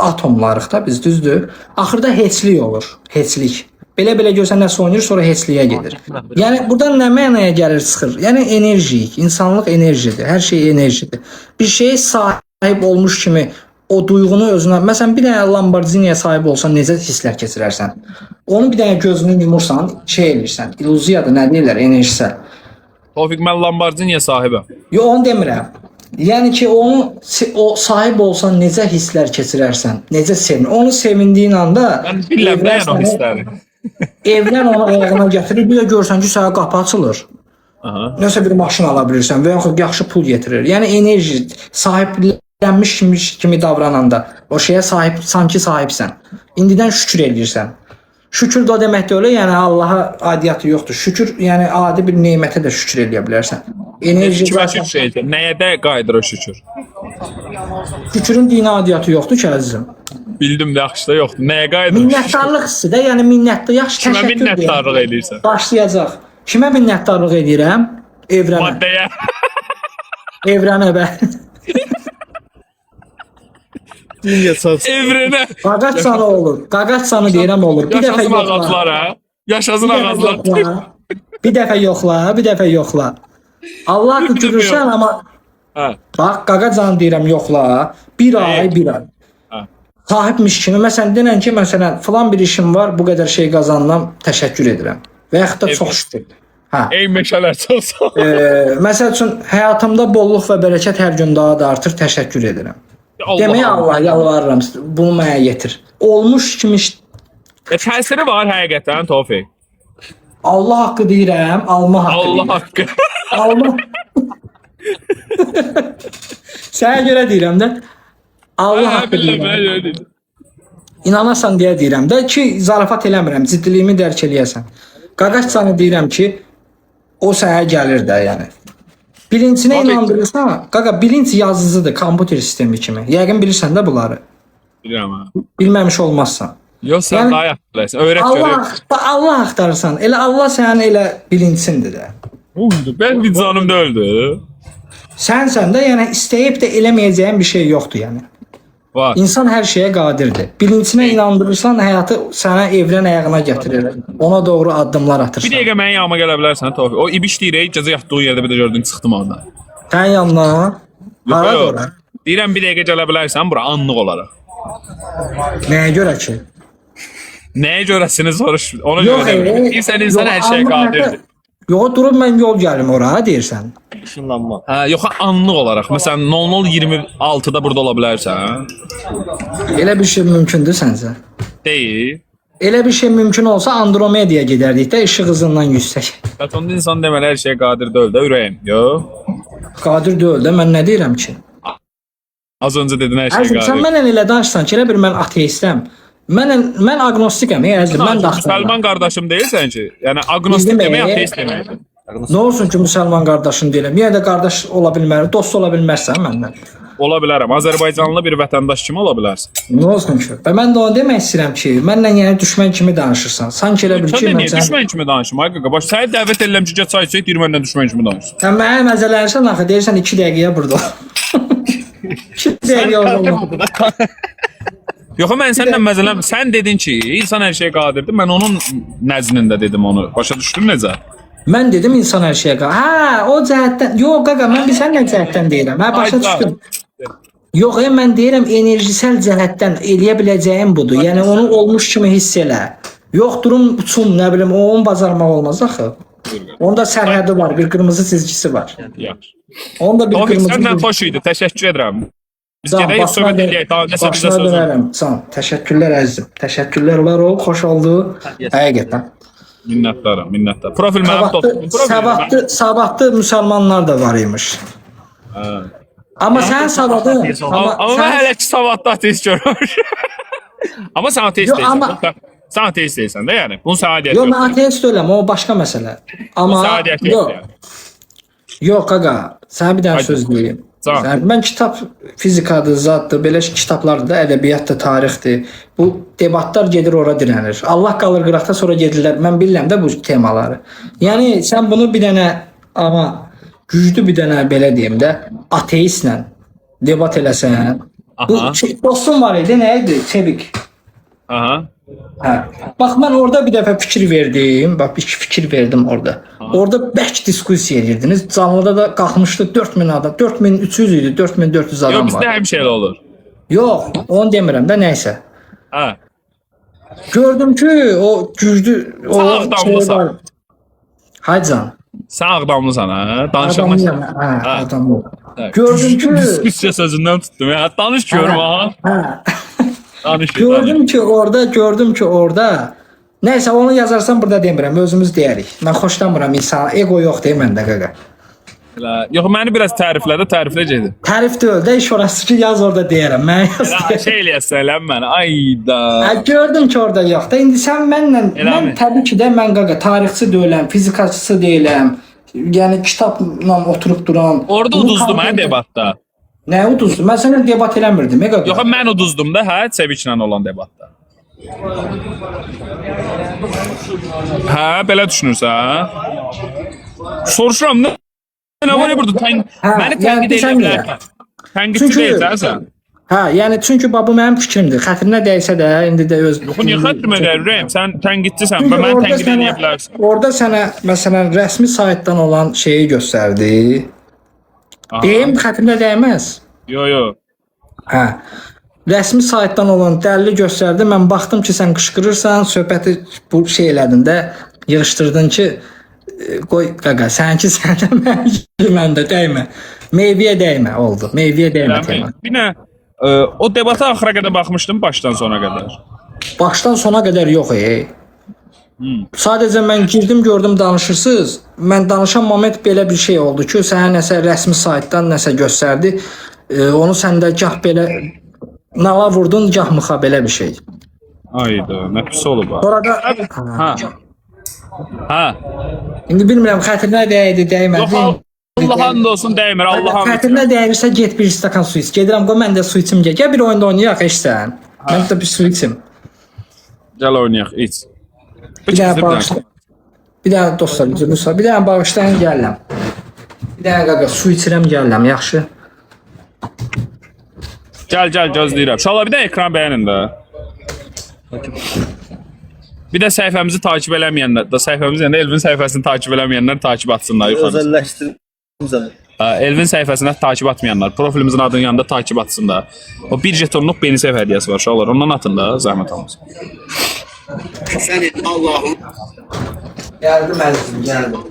atomlarıq da biz düzdür. Axırda heçlik olur. Heçlik. Belə görsən nəsə oynayır, sonra heçliyə gedir. Yəni buradan nə mənaya gəlir çıxır? Yəni enerji, insanlıq enerjidir. Hər şey enerjidir. Bir şeyə sahib olmuş kimi o duyğunu özünə, məsələn bir dənə Lamborghiniyə sahib olsan necə hisslər keçirərsən? Onu bir dənə gözünü yumursan, şey elirsən. İllüziyadır, nə deyirlər, enerjisel. Tofiq mən Lamborghiniyə sahibəm. Yo onu demirəm. Yəni ki o sahib olsan necə hisslər keçirərsən? Necə sevin? Onu sevindiyin anda Mən bilmirəm nə o hissləri. evdən onu ayağına gətirir, bir də görsən ki, sənə qapı açılır. Aha. Nəsə bir maşın ala bilirsən və yaxud yaxşı pul getirir. Yəni enerji sahiblənmiş kimi davrananda o şeyə sahib, sanki sahibsən. İndidən şükür edirsən. Şükür də demək deyil, yəni Allaha adiyyatı yoxdur. Şükür, yəni adi bir nemətə də şükür edə bilərsən. Enerji Kimə şeydir? Nəyə də qayıdır o şükür? Şükürün dini adiyyatı yoxdur ki, əzizim. Bildim də yaxşı da yoxdur. Nəyə qayıdır? Minnətdarlıq hissi də, yəni minnətli yaxşı Kimə təşəkkür minnətdarlıq edirsən? Başlayacaq. Kimə minnətdarlıq edirəm? Evrənə. Maddəyə. Evrənə bə. Evrənə. Qaqaç sanı olur. Qaqaç sanı deyirəm olur. Bir dəfə Yaşasın yoxla. ağaclara. Yaşasın ağaclar. Bir dəfə yoxla. Allah tükürürsən amma Hə. bax qaqaç sanı deyirəm yoxla. Bir ay. Hə. Sahibmiş kimi məsələn denən ki, məsələn filan bir işim var, bu qədər şey qazandım, təşəkkür edirəm. Və yaxud da çox şükür. Hə. Ey meşələr çox sağ ol. Məsəl üçün həyatımda bolluq və bərəkət hər gün daha da artır, təşəkkür edirəm. Deməyə Allah yalvarıram, bunu mənə yetir. Olmuş kimi Təsiri var həqiqətən Tofiq. Allah haqqı deyirəm, alma haqqı. Allah haqqı. Alma. Sənə görə deyirəm də. Allah haqqı deyirəm. İnanasan deyə deyirəm də ki, zarafat eləmirəm, ciddiliyimi dərk eləyəsən. Qaqaç sanı deyirəm ki, o sənə gəlir də, yəni. Bilincinə inandırırsan, qaqa bilinç yazıcıdır, kompüter sistemi kimi. Yəqin bilirsən də bunları. Bilirəm ha. Bilməmiş olmazsan. Yox sən Yəni- daha yaxşı öyrət görək. Allah axtarırsan, elə Allah sənin elə bilincindir də. Ben vicdanımda öldü. Sənsən də, yəni istəyib də eləməyəcəyin bir şey yoxdur, yəni. Var. İnsan hər şeyə qadirdir. Bilincinə inandırırsan, həyatı sənə evrən ayağına gətirir. Ona doğru addımlar Bir atırsan. dəqiqə mənim yanıma gələ bilərsən Tofiq. O ibiş deyir, gecə yatdığı yerdə bir də gördün çıxdım oradan. Sən yanına, hara Yox, ora? deyirəm bir dəqiqə gələ bilərsən bura anlıq olaraq. Nəyə görə ki? Nəyə görəsini soruş. Ona Yox, görə demirəm. İnsan hər şeyə qadirdir. Yox, durub mən yol gəlim ora, deyirsən. Işınlanma. Hə, yox anlıq olaraq. Məsələn 00:26-da burada ola bilərsən. Elə bir şey mümkündür səncə? Deyil. Elə bir şey mümkün olsa Andromedaya gedərdik də işıq hızından yüksək. Bətonda insan deməli hər şeyə qadir deyil də ürəyim. Yox. Qadir deyil də, mən nə deyirəm ki? Az öncə dedin hər şeyə Əzim, sən qadir. mənlə elə danışsan ki, elə bir mən ateistəm. Mən agnostikəm, əzim, mən də Müsəlman qardaşım deyilsən ki, yəni agnostik Bildim, demək ateist deməkdir. Nə olsun ki, müsəlman qardaşın deyirəm. Yenə də qardaş ola bilmər, dost ola bilmərsən məndən. Ola bilərəm. Azərbaycanlı bir vətəndaş kimi ola bilərsən. Nə olsun ki? Və mən də onu demək istəyirəm ki, mənlə yəni düşmən kimi danışırsan. Sanki elə bil ki, Sən də niyə sən düşmən kimi danışım? Ay qaqa, baş səni dəvət edirəm ki, gəl çay içək, deyir məndən düşmən kimi danış. sən mənə məzələnirsən axı, deyirsən 2 dəqiqəyə burada. 2 dəqiqə orada. Yox, mən səndən məzələm. Sən dedin ki, insan hər şeyə qadirdir. Mən onun nəzdində dedim onu. Başa düşdün necə? Mən dedim insan hər şeyə qadir. Hə, o cəhətdən. Yox qaqa, mən bilsən nə cəhətdən deyirəm. Hə, başa düşdüm. Yox, mən deyirəm enerjisel cəhətdən eləyə biləcəyim budur. Yəni onu olmuş kimi hiss elə. Yox, durum uçum, nə bilim, onun bacarmaq olmaz axı. Onda sərhədi var, bir qırmızı çizgisi var. Yaxşı. Onda bir Tofiq, qırmızı səndən xoş idi. Təşəkkür edirəm. Biz Tamam, gedək söhbət edək. Daha nəsə bizə söz. dönərəm. Sağ ol. Təşəkkürlər əzizim. Təşəkkürlər var o, xoş oldu. Həqiqətən. Minnətdaram, minnətdaram. Profil mənim dostum. Sabahdı müsəlmanlar da var imiş. Hə. Amma sənin savadın, Amma mən hələ ki savadlı ateist görmüşəm. Amma sən ateist Yox, deyilsən. amma- Sən ateist deyilsən də yəni. Bunun sənə adiyyəti yox, yox. mən ateist deyiləm, o başqa məsələ. Amma Sənə adiyyəti yox. yox yəni. Yox qaqa, sənə bir dənə Haydi. söz deyim. Tamam. Mən kitab fizikadır, zaddır, belə kitablardır da, ədəbiyyatdır, tarixdir. Bu debatlar gedir ora dirənir. Allah qalır qıraqda sonra gedirlər. Mən bilirəm də bu temaları. Yəni sən bunu bir dənə amma güclü bir dənə belə deyim də ateistlə debat eləsən. Bu Aha. dostum var idi, nə idi? Çevik. Aha. Hə. Bax mən orada bir dəfə fikir verdim. Bax bir fikir verdim orada. Orada bərk diskussiya edirdiniz. Canlıda da qalxmışdı 4000 adam. 4300 idi, 4400 Yox, adam bizdə var. həmişə elə olur. Yox, onu demirəm də nəysə. Hə. Gördüm ki o güclü o Sağ damlasan. var. Haycan. Sən ağdamlısan hə? Danışamazsan. Hə, Ha. adamı. Hə. Gördüm ki Diskussiya sözündən tutdum ya. Danış görüm ha. hə. Danış. Gördüm ki orada nəysə onu yazarsan burada demirəm, özümüz deyərik. Mən xoşlamıram insan, ego yox deyim məndə qaqa. Yox, məni biraz təriflə gedir. Tərif deyil də iş orası ki yaz orada deyərəm. Mən yaz. Elə şey eləyəsən elə mənə. Ayda. Hə, gördüm ki orada yox da. İndi sən mənlə mən mi? təbii ki də mən qaqa tarixçi deyiləm, fizikaçısı deyiləm. Yəni kitabla oturub duran. Orada uduzdum hə debatda. Nə uduzdu? Mən sənə debat eləmirdim, qaqa. Yox, mən uduzdum da hə Çeviklə olan debatda. Hə, belə düşünürsən? Soruşuram nə? Nə var ya burada? Məni tənqid yəni edə bilər. Tənqidçi Çünki- deyilsən sən. Hə, yəni çünki bax bu mənim fikrimdir. Xətrinə dəysə də indi də öz. Yox, niyə xətrimə dəyirəm? Sən tənqidçisən və Çünki mən orada tənqid sənə- edə bilərsən. Orada sənə məsələn rəsmi saytdan olan şeyi göstərdi. Deyim xətrinə dəyməz. Yo. Hə. Rəsmi saytdan olan dəlili göstərdi. Mən baxdım ki, sən qışqırırsan, söhbəti bu şey elədin də, yığışdırdın ki, qoy qaqa, sənki səndə məndə dəymə. Meyvəyə dəymə oldu. Meyvəyə dəymə tema. Bir nə o debata axıra qədər baxmışdım başdan sona qədər. Başdan sona qədər yox Sadəcə mən girdim, gördüm danışırsınız. Mən danışan moment belə bir şey oldu ki, sənə nəsə rəsmi saytdan nəsə göstərdi. Onu səndə gah belə nala vurdun, gah mıxa belə bir şey. Ayda, nə pis olub ha. Sonra da Ha. Ha. indi bilmirəm xətrinə dəydi, Yox, dəymədi. Allah and olsun dəymir, Allah and. Xətrinə dəyirsə get bir stakan su iç. Gedirəm qoy mən də su içim gəl. Gəl bir oyunda oynayaq eşsən. Mən də bir su içim. Gəl oynayaq, iç. Bir dənə bağışla. Bir dənə dostlar, bir dənə bağışlayın gəlirəm. Bir dənə qaqa su içirəm gəlirəm, yaxşı? Gəl, gözləyirəm. İnşallah bir də ekran bəyənin də. Bir də səhifəmizi takip eləməyənlər, da səhifəmiz yəni Elvin səhifəsini takip eləməyənlər takip atsınlar yuxarı. Özelleştirdim zaten. Elvin səhifəsində takip atmayanlar, profilimizin adının yanında takip atsınlar. O 1 jetonluq Benisef hədiyyəsi var uşaqlar. Ondan atın da, zəhmət olmasın. Senin Allah'ın Gəldim əzizim, gəldim.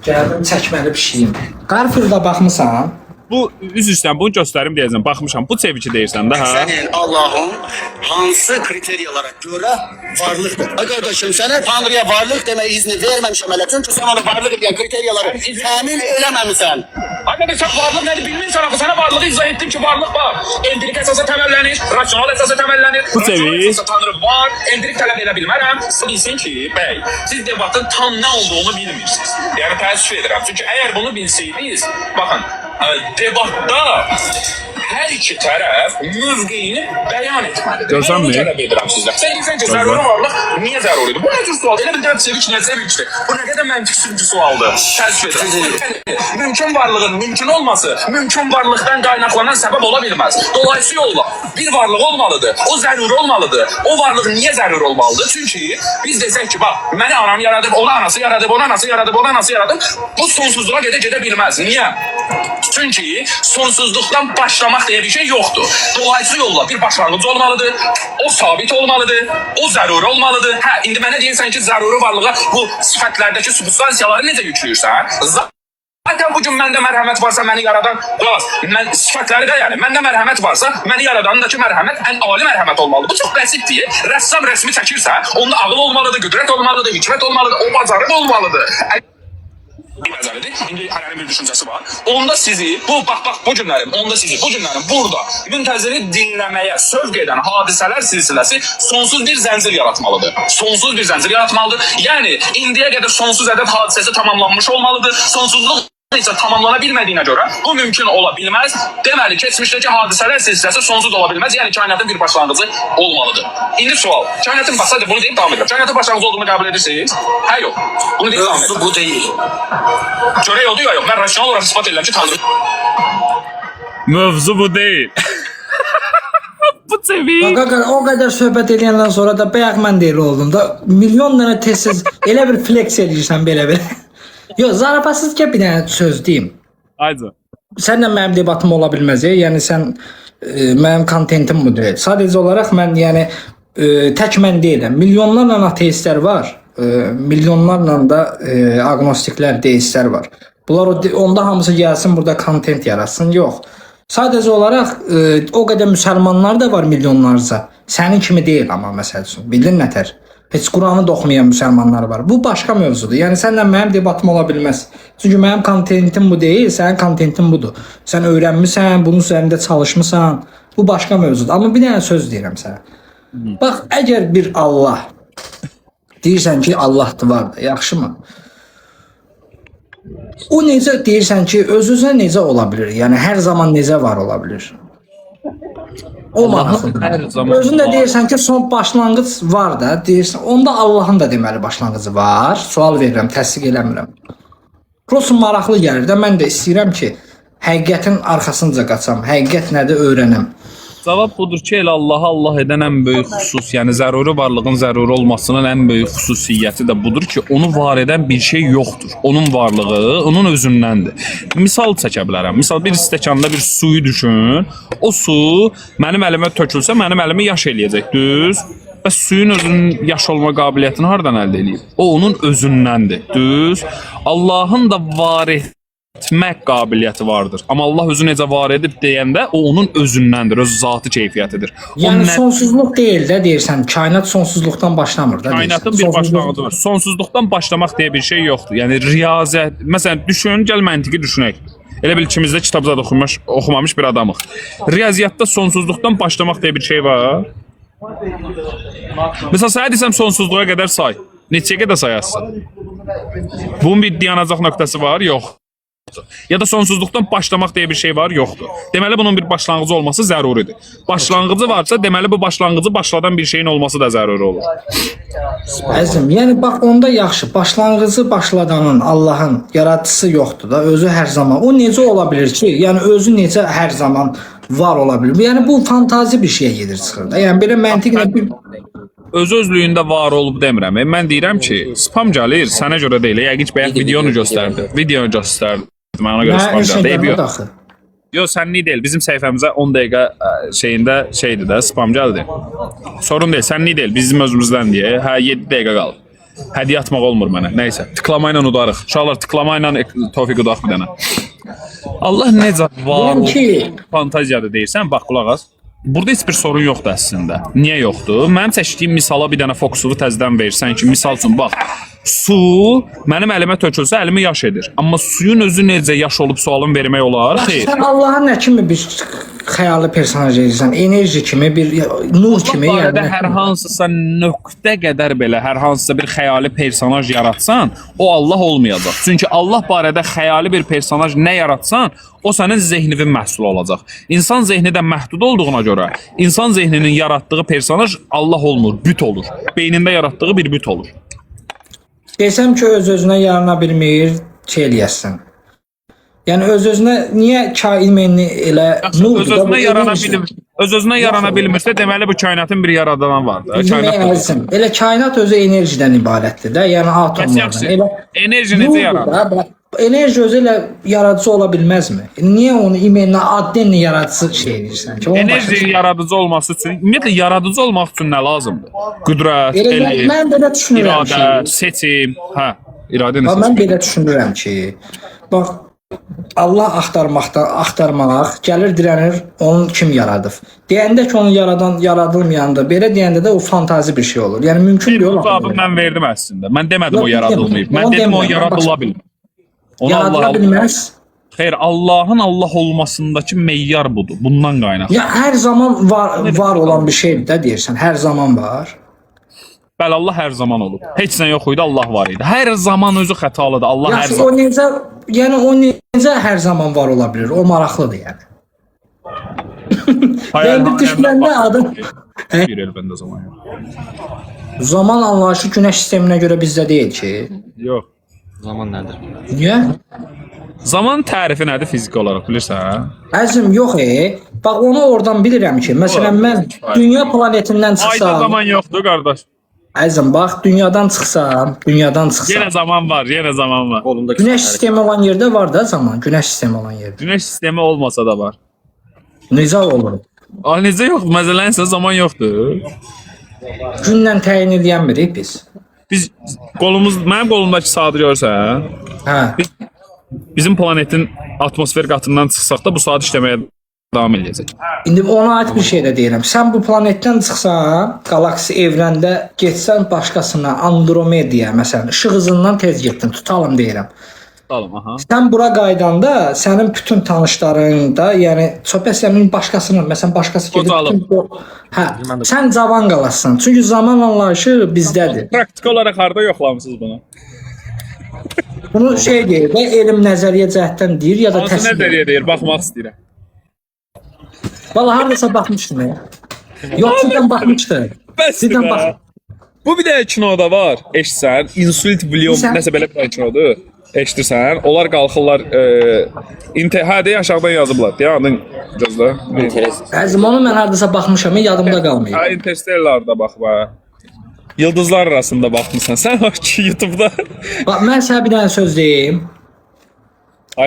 Gəldim çəkməli pişiyim. Qarfırda baxmısan? Bu üz üstdən bunu göstərim deyəcəm. Baxmışam. Bu Çeviki deyirsən də, hə? senin Allah'ın hansı kriteriyalara göre varlıktır? Arkadaşım sana Tanrı'ya varlık deme izni vermemişim hele. Çünkü sen ona varlık diyen kriteryaları temin edememişsin. Arkadaşlar varlık nedir bilmiyorsan ama sana varlığı izah ettim ki varlık var. Empirik esasa temellenir, rasyonel esasa temellenir. Bu Rasyonel seviye- esasa Tanrı var, empirik tələb edə bilmərəm. Bilsin ki, bey, siz debatın tam ne olduğunu bilmirsiniz. Yani təəssüf edirəm. Çünkü eğer bunu bilseydiniz, bakın, debatda hər iki tərəf mövqeyini bəyan etməlidir. Görsən Mən onu mi? tələb edirəm sizdən. Sən deyirsən ki, zəruri varlıq niyə zəruridir? Bu nə cür sual? Elə bildirəm Çevik nə Çevikdir. Bu nə qədər məntiqsiz bir sualdır. Təəssüf edirəm. Mümkün varlığın mümkün olması, mümkün varlıqdan qaynaqlanan səbəb ola bilməz. Dolayısıyla yolla bir varlıq olmalıdır. O zəruri olmalıdır. O varlıq niyə zəruri olmalıdır? Çünki biz desək ki, bax, məni anam yaradıb, onu anası yaradıb, onu anası yaradıb, onu anası yaradıb. Bu sonsuzluğa gedə bilməz. Niyə? Çünki sonsuzluqdan başlamaq diye bir şey yoktur. Dolayısıyla yolla bir başlangıç olmalıdır. O sabit olmalıdır. O zəruri olmalıdır. Hə, indi mənə deyirsən ki, zəruri varlığa bu sifətlərdəki substansiyaları necə yükləyirsən? Zaten bugün məndə mərhəmət varsa məni yaradan, mən sifətləri də yəni, məndə mərhəmət varsa məni yaradanındakı mərhəmət ən ali mərhəmət olmalıdır. Bu çox bəsitdir. Rəssam rəsmi çəkirsə, onda ağıl olmalıdır, qüdrət olmalıdır, hikmət olmalıdır, o bacarıq olmalıdır. bir məzəlidir. İndi hərənin bir düşüncəsi var. Onda sizi bu günlərim burada müntəziri dinləməyə sövq edən hadisələr silsiləsi sonsuz bir zəncir yaratmalıdır. Sonsuz bir zəncir yaratmalıdır. Yəni indiyə qədər sonsuz ədəd hadisəsi tamamlanmış olmalıdır. Sonsuzluq isə tamamlana bilmədiyinə görə bu mümkün ola bilməz. Deməli, keçmişdəki hadisələr silsiləsi sonsuz ola bilməz. Yəni kainatın bir başlanğıcı olmalıdır. İndi sual. Kainatın sadəcə bunu deyib davam edirəm. Kainatın başlanğıcı olduğunu qəbul edirsiniz? Hə, yox. Bunu deyib davam edirəm. Bu değil. Çörək oldu ya, yox. Mən rasional olaraq isbat edirəm ki, Tanrı Mövzu bu deyil. Bu seviyə. Qaqa o qədər söhbət edəndən sonra da bayaq mən deyir oldum da milyon dənə tez elə bir flex edirsən belə. Yox, zarafatsızca bir dənə söz deyim. Ayca. Sənlə mənim debatım ola bilməz. Yəni sən mənim kontentim bu deyil. Sadəcə olaraq mən yəni tək mən deyiləm. Milyonlarla ateistlər var. Milyonlarla da agnostiklər, deistlər var. Bunlar onda hamısı gəlsin burada kontent yaratsın. Yox. Sadəcə olaraq o qədər müsəlmanlar da var milyonlarca. Sənin kimi deyil amma məsəl üçün. Bildin nətər? Heç Quranı da oxumayan müsəlmanlar var. Bu başqa mövzudur. Yəni sənlə mənim debatım ola bilməz. Çünki mənim kontentim bu deyil, sənin kontentin budur. Sən öyrənmisən, bunun üzərində çalışmısan. Bu başqa mövzudur. Amma bir dənə söz deyirəm sənə. Bax, əgər bir Allah deyirsən ki, Allahdır var da, yaxşımı? O necə deyirsən ki, öz-özünə necə ola bilir? Yəni hər zaman necə var ola bilir? O maraqlıdır. Hər zaman Özün də deyirsən ki, son başlanğıc var da, deyirsən. Onda Allahın da deməli başlanğıcı var. Sual verirəm, təsdiq eləmirəm. Prosta maraqlı gəlir də, mən də istəyirəm ki, həqiqətin arxasınca qaçam, həqiqət nədir öyrənəm. Cavab budur ki, elə Allahı Allah edən ən böyük xüsus, yəni zəruri varlığın zəruri olmasının ən böyük xüsusiyyəti də budur ki, onu var edən bir şey yoxdur. Onun varlığı onun özündəndir. Misal çəkə bilərəm. Misal bir stəkanda bir suyu düşün. O su mənim əlimə tökülsə, mənim əlimi yaş eləyəcək, düz? Bəs suyun özünün yaş olma qabiliyyətini hardan əldə eləyib? O onun özündəndir, düz? Allahın da var etmək qabiliyyəti vardır. Amma Allah özü necə var edib deyəndə o onun özündəndir, öz zatı keyfiyyətidir. Yəni sonsuzluq deyil də deyirsən, kainat sonsuzluqdan başlamır da deyirsən. Kainatın bir başlanğıcı var. Sonsuzluqdan başlamaq deyə bir şey yoxdur. Yəni riyaziyyat, məsələn düşün, gəl məntiqi düşünək. Elə bil ikimiz də kitab zad oxumamış bir adamıq. Riyaziyyatda sonsuzluqdan başlamaq deyə bir şey var. Məsələn, sənə desəm sonsuzluğa qədər say. Neçəyə qədər sayasın? Bunun bir dayanacaq nöqtəsi var, yox. Ya da sonsuzluqdan başlamaq deyə bir şey var, yoxdur. Deməli bunun bir başlanğıcı olması zəruridir. Başlanğıcı varsa, deməli bu başlanğıcı başladan bir şeyin olması da zəruri olur. Əzim, yəni bax onda yaxşı, başlanğıcı başladanın, Allahın yaradıcısı yoxdur da, özü hər zaman. O necə ola bilir ki? Yəni özü necə hər zaman var ola bilir? Yəni bu fantazi bir şeyə gedir çıxır da. Yəni belə məntiqlə bir Öz-özlüyündə var olub demirəm. Mən deyirəm ki, spam gəlir, sənə görə deyil. Yəqin ki, bayaq videonu göstərdi. Videonu göstərdi. Mən ona görə spam gəldi. Yox, sənlik deyil. Bizim səhifəmizə 10 dəqiqə şeyində şeydir də, spam gəldi. Sorun deyil, sənlik deyil. Bizim özümüzdən deyə. Hə, 7 dəqiqə qalıb. Hədiyyə atmaq olmur mənə. Nəysə, tıklama ilə udarıq. Uşaqlar tıklama ilə Tofiq udaq bir dənə. Allah necə var fantaziyada deyirsən, bax qulaq as. Burada heç bir sorun yoxdur əslində. Niyə yoxdur? Mənim çəkdiyim misala bir dənə fokusunu təzədən versən ki, misal üçün bax, su mənim əlimə tökülsə əlimi yaş edir. Amma suyun özü necə yaş olub sualını vermək olar? Xeyr. Sən Allahın nə kimi bir xəyali personaj edirsən? Enerji kimi, bir nur kimi, Bu barədə yəni hər hansısa nöqtə qədər belə hər hansısa bir xəyali personaj yaratsan, o Allah olmayacaq. Çünki Allah barədə xəyali bir personaj nə yaratsan, o sənin zehninin məhsulu olacaq. İnsan zehni də məhdud olduğuna görə, insan zehninin yaratdığı personaj Allah olmur, büt olur. Beynində yaratdığı bir büt olur. desəm ki, öz-özünə yarana bilmir, şey eləyəsən. Yəni öz-özünə niyə kainatni elə öz-özünə yarana bilmirsə, deməli bu kainatın bir yaradılan var da. Elə kainat özü enerjidən ibarətdir də, yəni atomlardan. Elə enerji necə yaranır? Enerji özü ilə yaradıcı ola bilməzmi? Niyə onu imenlə, addenlə yaradıcı şey edirsən ki? Enerji yaradıcı olması üçün, ümumiyyətlə yaradıcı olmaq üçün nə lazımdır? Qüdrət, elm, mən belə düşünürəm ki, iradə, seçim, hə, iradə nə seçim? Mən belə düşünürəm ki, bax, Allah axtarmağa gəlir dirənir, onun kim yaradıb? Deyəndə ki, onu yaradılmayandır. Belə deyəndə də o fantazi bir şey olur. Yəni mümkün deyil. Bu cavabı mən verdim əslində. Mən demədim o yaradılmayıb. Mən dedim o yaradıla bilmir. Onu Allah Yaradıla bilməz. Xeyr, Allahın Allah olmasındakı meyyar budur. Bundan qaynaqlı. Ya hər zaman var olan bir şeydir də deyirsən. Hər zaman var. Bəli, Allah hər zaman olub. Heç nə yox idi, Allah var idi. Hər zaman özü xətalıdır. Allah hər Yaxşı, o zaman. necə, yəni o necə hər zaman var ola bilər? O maraqlıdır yəni. Yəni bir düşünəndə adam Bir el bəndə zaman yox. zaman anlayışı günəş sisteminə görə bizdə deyil ki. Yox. Zaman nədir? Niyə? Zaman tərifi nədir fiziki olaraq bilirsən? Əzim yox Bax onu oradan bilirəm ki, məsələn mən dünya planetindən Ayda çıxsam, zaman yoxdur qardaş. əzim bax dünyadan çıxsam, Yenə zaman var, yenə zaman var. Qolumdakı Günəş sistemi olan yerdə var da zaman, günəş sistemi olan yerdə. Günəş sistemi olmasa da var. Necə olur? Necə yoxdur? Məsələn isə zaman yoxdur. Günlə təyin edilmirik biz. Biz mənim qolumdakı saatı görsən, Hə. bizim planetin atmosfer qatından çıxsaq da bu saat işləməyə davam edəcək. İndi ona aid bir şey də deyirəm. Sən bu planetdən çıxsan, qalaksi evrəndə getsən başqasına, Andromedaya məsələn, işıq hızından tez getdin, tutalım deyirəm. Tutalım, aha. Sən bura qaydanda sənin bütün tanışların da, yəni söhbət başqasının, məsələn başqası gedib Qocalıb. hə, sən cavan qalasın. Çünki zaman anlayışı bizdədir. Praktik olaraq harda yoxlamısınız bunu? Bunu şey deyir və elm nəzəriyyə cəhətdən deyir ya da Hansı təsvir. nəzəriyyə deyir, baxmaq istəyirəm. Vallahi hardasa baxmışdım ya. Yox, sizdən baxmışdım. Bəs Sizdən bax. Bu bir də kinoda var. Eşitsən, Insulit William Sən- nəsə belə bir kinodur. Eşidirsən, onlar qalxırlar hə aşağıdan yazıblar. Deyə adın gözlə. Əzim onu mən hardasa baxmışam, yadımda qalmayıb. Ha, Interstellar'da baxma. Yıldızlar arasında baxmısan. Sən o ki YouTube-da. Bax mən sənə bir dənə söz deyim.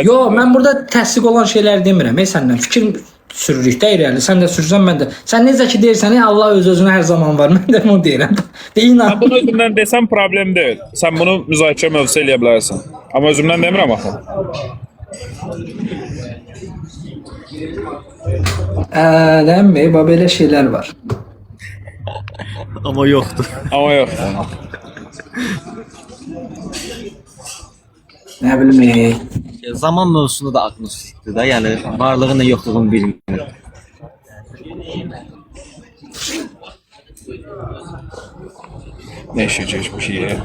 Yo, mən burada təsdiq olan şeylər demirəm. Səndən fikir sürürük də irəli. Sən də sürsən, mən də. Sən necə ki deyirsən, Allah öz-özünə hər zaman var. Mən də bunu deyirəm. Deyin. Mən bunu özümdən desəm problem deyil. Sən bunu müzakirə mövzusu eləyə bilərsən. Amma özümdən demirəm axı. Ələm, belə şeylər var. Amma yoxdur. Amma yox. Nə bilim. Zaman mövzusunda da agnostikdir da, yəni varlığını yoxluğunu bilmir. Nə işə keçmiş ya?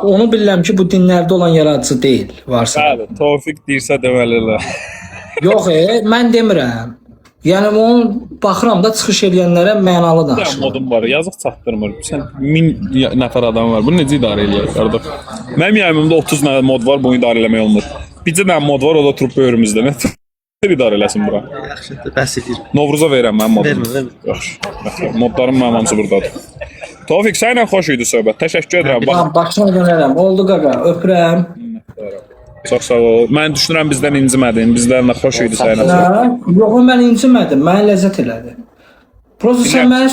Onu bilirəm ki, bu dinlərdə olan yaradıcı deyil, varsa. Bəli, Tofiq deyirsə deməlidirlər. Yox, mən demirəm. Yəni onu baxıram da çıxış edənlərə mənalı Bir danışıram. modum var, yazıq çatdırmır. Sən 1000 nəfər adam var. Bunu necə idarə eləyir qardaş? Mənim yayımımda 30 nəfər mod var, bunu idarə eləmək olmur. Bircə dənə mod var, o da turp böyrümüzdə. Nə idarə eləsin bura? Yaxşıdır, bəs edir. Novruza verirəm mənim modumu. Vermə. Yaxşı. Modlarım mənim hamısı burdadır. Tofiq, sənlə xoş idi söhbət. Təşəkkür edirəm. Bax, Başına dönərəm. Oldu qaqa, öpürəm. çox sağ ol. Mən düşünürəm bizdən incimədin. Bizdən də xoş idi sənlə. Hə? Yox, mən incimədim. Mənə ləzzət elədi. Prosta sən məni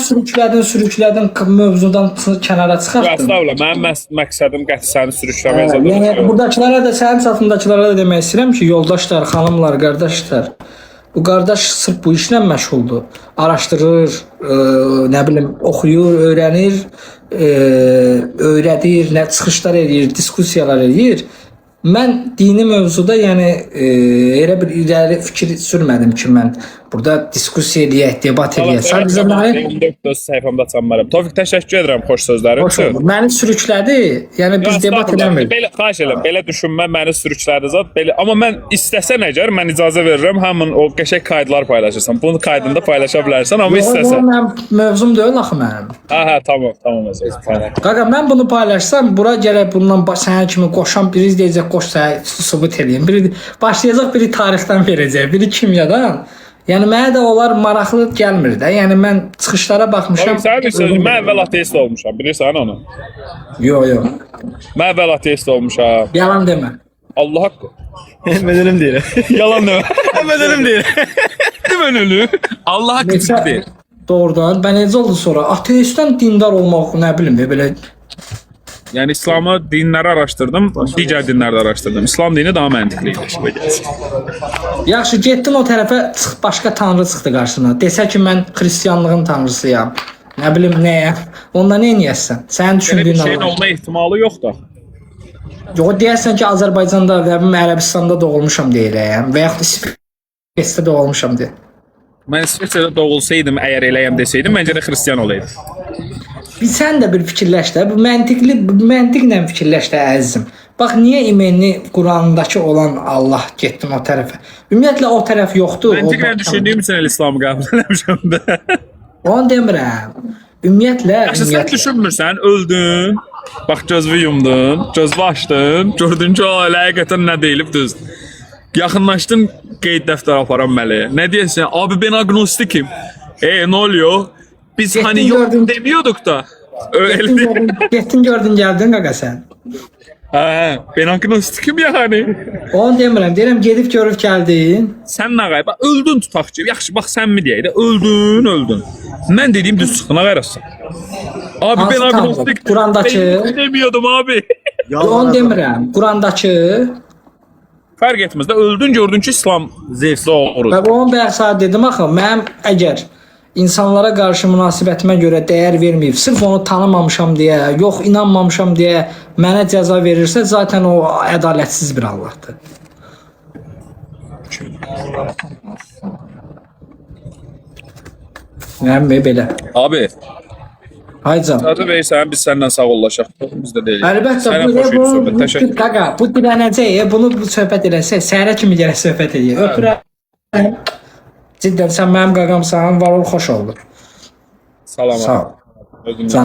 sürüklədin mövzudan kənara çıxartdın. Estağfurullah, mənim məqsədim qəti səni sürükləmək Yəni burdakilara da, sənin çatındakılara da demək istəyirəm ki, yoldaşlar, xanımlar, qardaşlar, bu qardaş sırf bu işlə məşğuldur. Araşdırır, nə bilim, oxuyur, öyrənir, öyrədir, nə çıxışlar edir, diskussiyalar edir. Mən dini mövzuda, yəni elə bir irəli fikir sürmədim ki, mən burada diskussiya edək, debat edək. Sadəcə məni 14 səhifəmdə açanmaram. Tofiq, təşəkkür edirəm xoş sözlərin üçün. məni sürüklədi. Yəni biz debat eləmirik. Belə xahiş edirəm, belə düşünmə məni sürüklədi zət. Belə, amma mən istəsən əgər mən icazə verirəm, həmin o qəşəng qaydalar paylaşırsan. Bunu qaydında paylaşa bilərsən, amma istəsən. Mənim mövzum deyil axı mənim. Hə, tamam o zaman. Tamam. Qaqa, mən bunu paylaşsam, bura gələk bundan sənə kimi qoşan biri deyəcək, qoş sənə sübut eləyim. Biri başlayacaq, biri tarixdən verəcək, biri kimyadan. Yəni mənə də onlar maraqlı gəlmir də. Yəni mən çıxışlara baxmışam. Sən bilirsən, mən əvvəl ateist olmuşam. Bilirsən onu? Yox. Mən əvvəl ateist olmuşam. Yalan demə. Allah haqqı. Mən ölüm deyirəm. Yalan demə. Mən ölüm deyirəm. Mən ölü. Allah haqqı Neçə- deyir. Doğrudan. Bə necə oldu sonra? Ateistdən dindar olmaq, nə bilim, belə Yəni İslamı dinləri araşdırdım, digər dinləri də araşdırdım. İslam dini daha məntiqli idi. yaxşı getdin o tərəfə, başqa tanrı çıxdı qarşına. Desə ki, mən xristianlığın tanrısıyam. Nə bilim nəyə? Onda nə edəsən? Sənin Belə bir düşündüyün şeyin Allah. olma ehtimalı yoxdur. Yox, deyərsən ki, Azərbaycanda və Ərəbistanda doğulmuşam deyirəm və yaxud İsveçdə doğulmuşam deyir. Mən İsveçrədə doğulsaydım, əgər eləyəm desəydim, məncə də xristian olaydım. Sən də bir fikirləş də, bu məntiqlə fikirləş də əzizim. Bax, niyə imenni Qurandakı olan Allah getdin o tərəfə? Ümumiyyətlə o tərəf yoxdur. Məntiqlə düşündüyüm üçün İslamı qəbul eləmişəm də. Onu demirəm. Ümumiyyətlə, Sən düşünmürsən, öldün, bax gözünü yumdun, gözünü açdın, gördün ki, o elə həqiqətən nə deyilib düz. Yaxınlaşdın, qeyd dəftər aparan məliyə. Nə deyəsən? Abi ben agnostikim. Ne oluyor? Biz Getdin, hani yok gördün. demiyorduk da. Öyle değil. getdin, gördün, gəldin qaqa sən. Ha, ben agnostikim yani. Onu demirəm, deyirəm gedib görüb gəldin. Sen ne gayba? Öldün tutaq ki. Yaxşı, bax sən mi deyək də? Öldün. Mən dediyim düz çıxına qayrasın. Abi Hansı ben tanrı? agnostik. Kur'an'daki- Ben yok demiyordum abi. Onu demirəm. Qurandakı Fərq etməz də öldün gördün ki İslam Zevs. doğrudur. və onu bayaq sənə dedim axı, mənim əgər insanlara qarşı münasibətimə görə dəyər verməyib, sırf onu tanımamışam deyə, yox inanmamışam deyə mənə cəza verirsə, zaten o ədalətsiz bir Allahdır. Mənim belə. Abi, Haycan. Hacı Bey sən biz səndən sağollaşaq. Biz də deyil. Əlbəttə Sənə bu xoş idi bu söhbət. Təşəkkür. qaqa, bu dilənəcək, bunu bu söhbət eləsə, səhərə kimi gələ söhbət eləyir. Öpürəm. Cidden sən mənim qaqamsan, var ol, xoş oldu. Salam. Sağ ol. Özünüzə.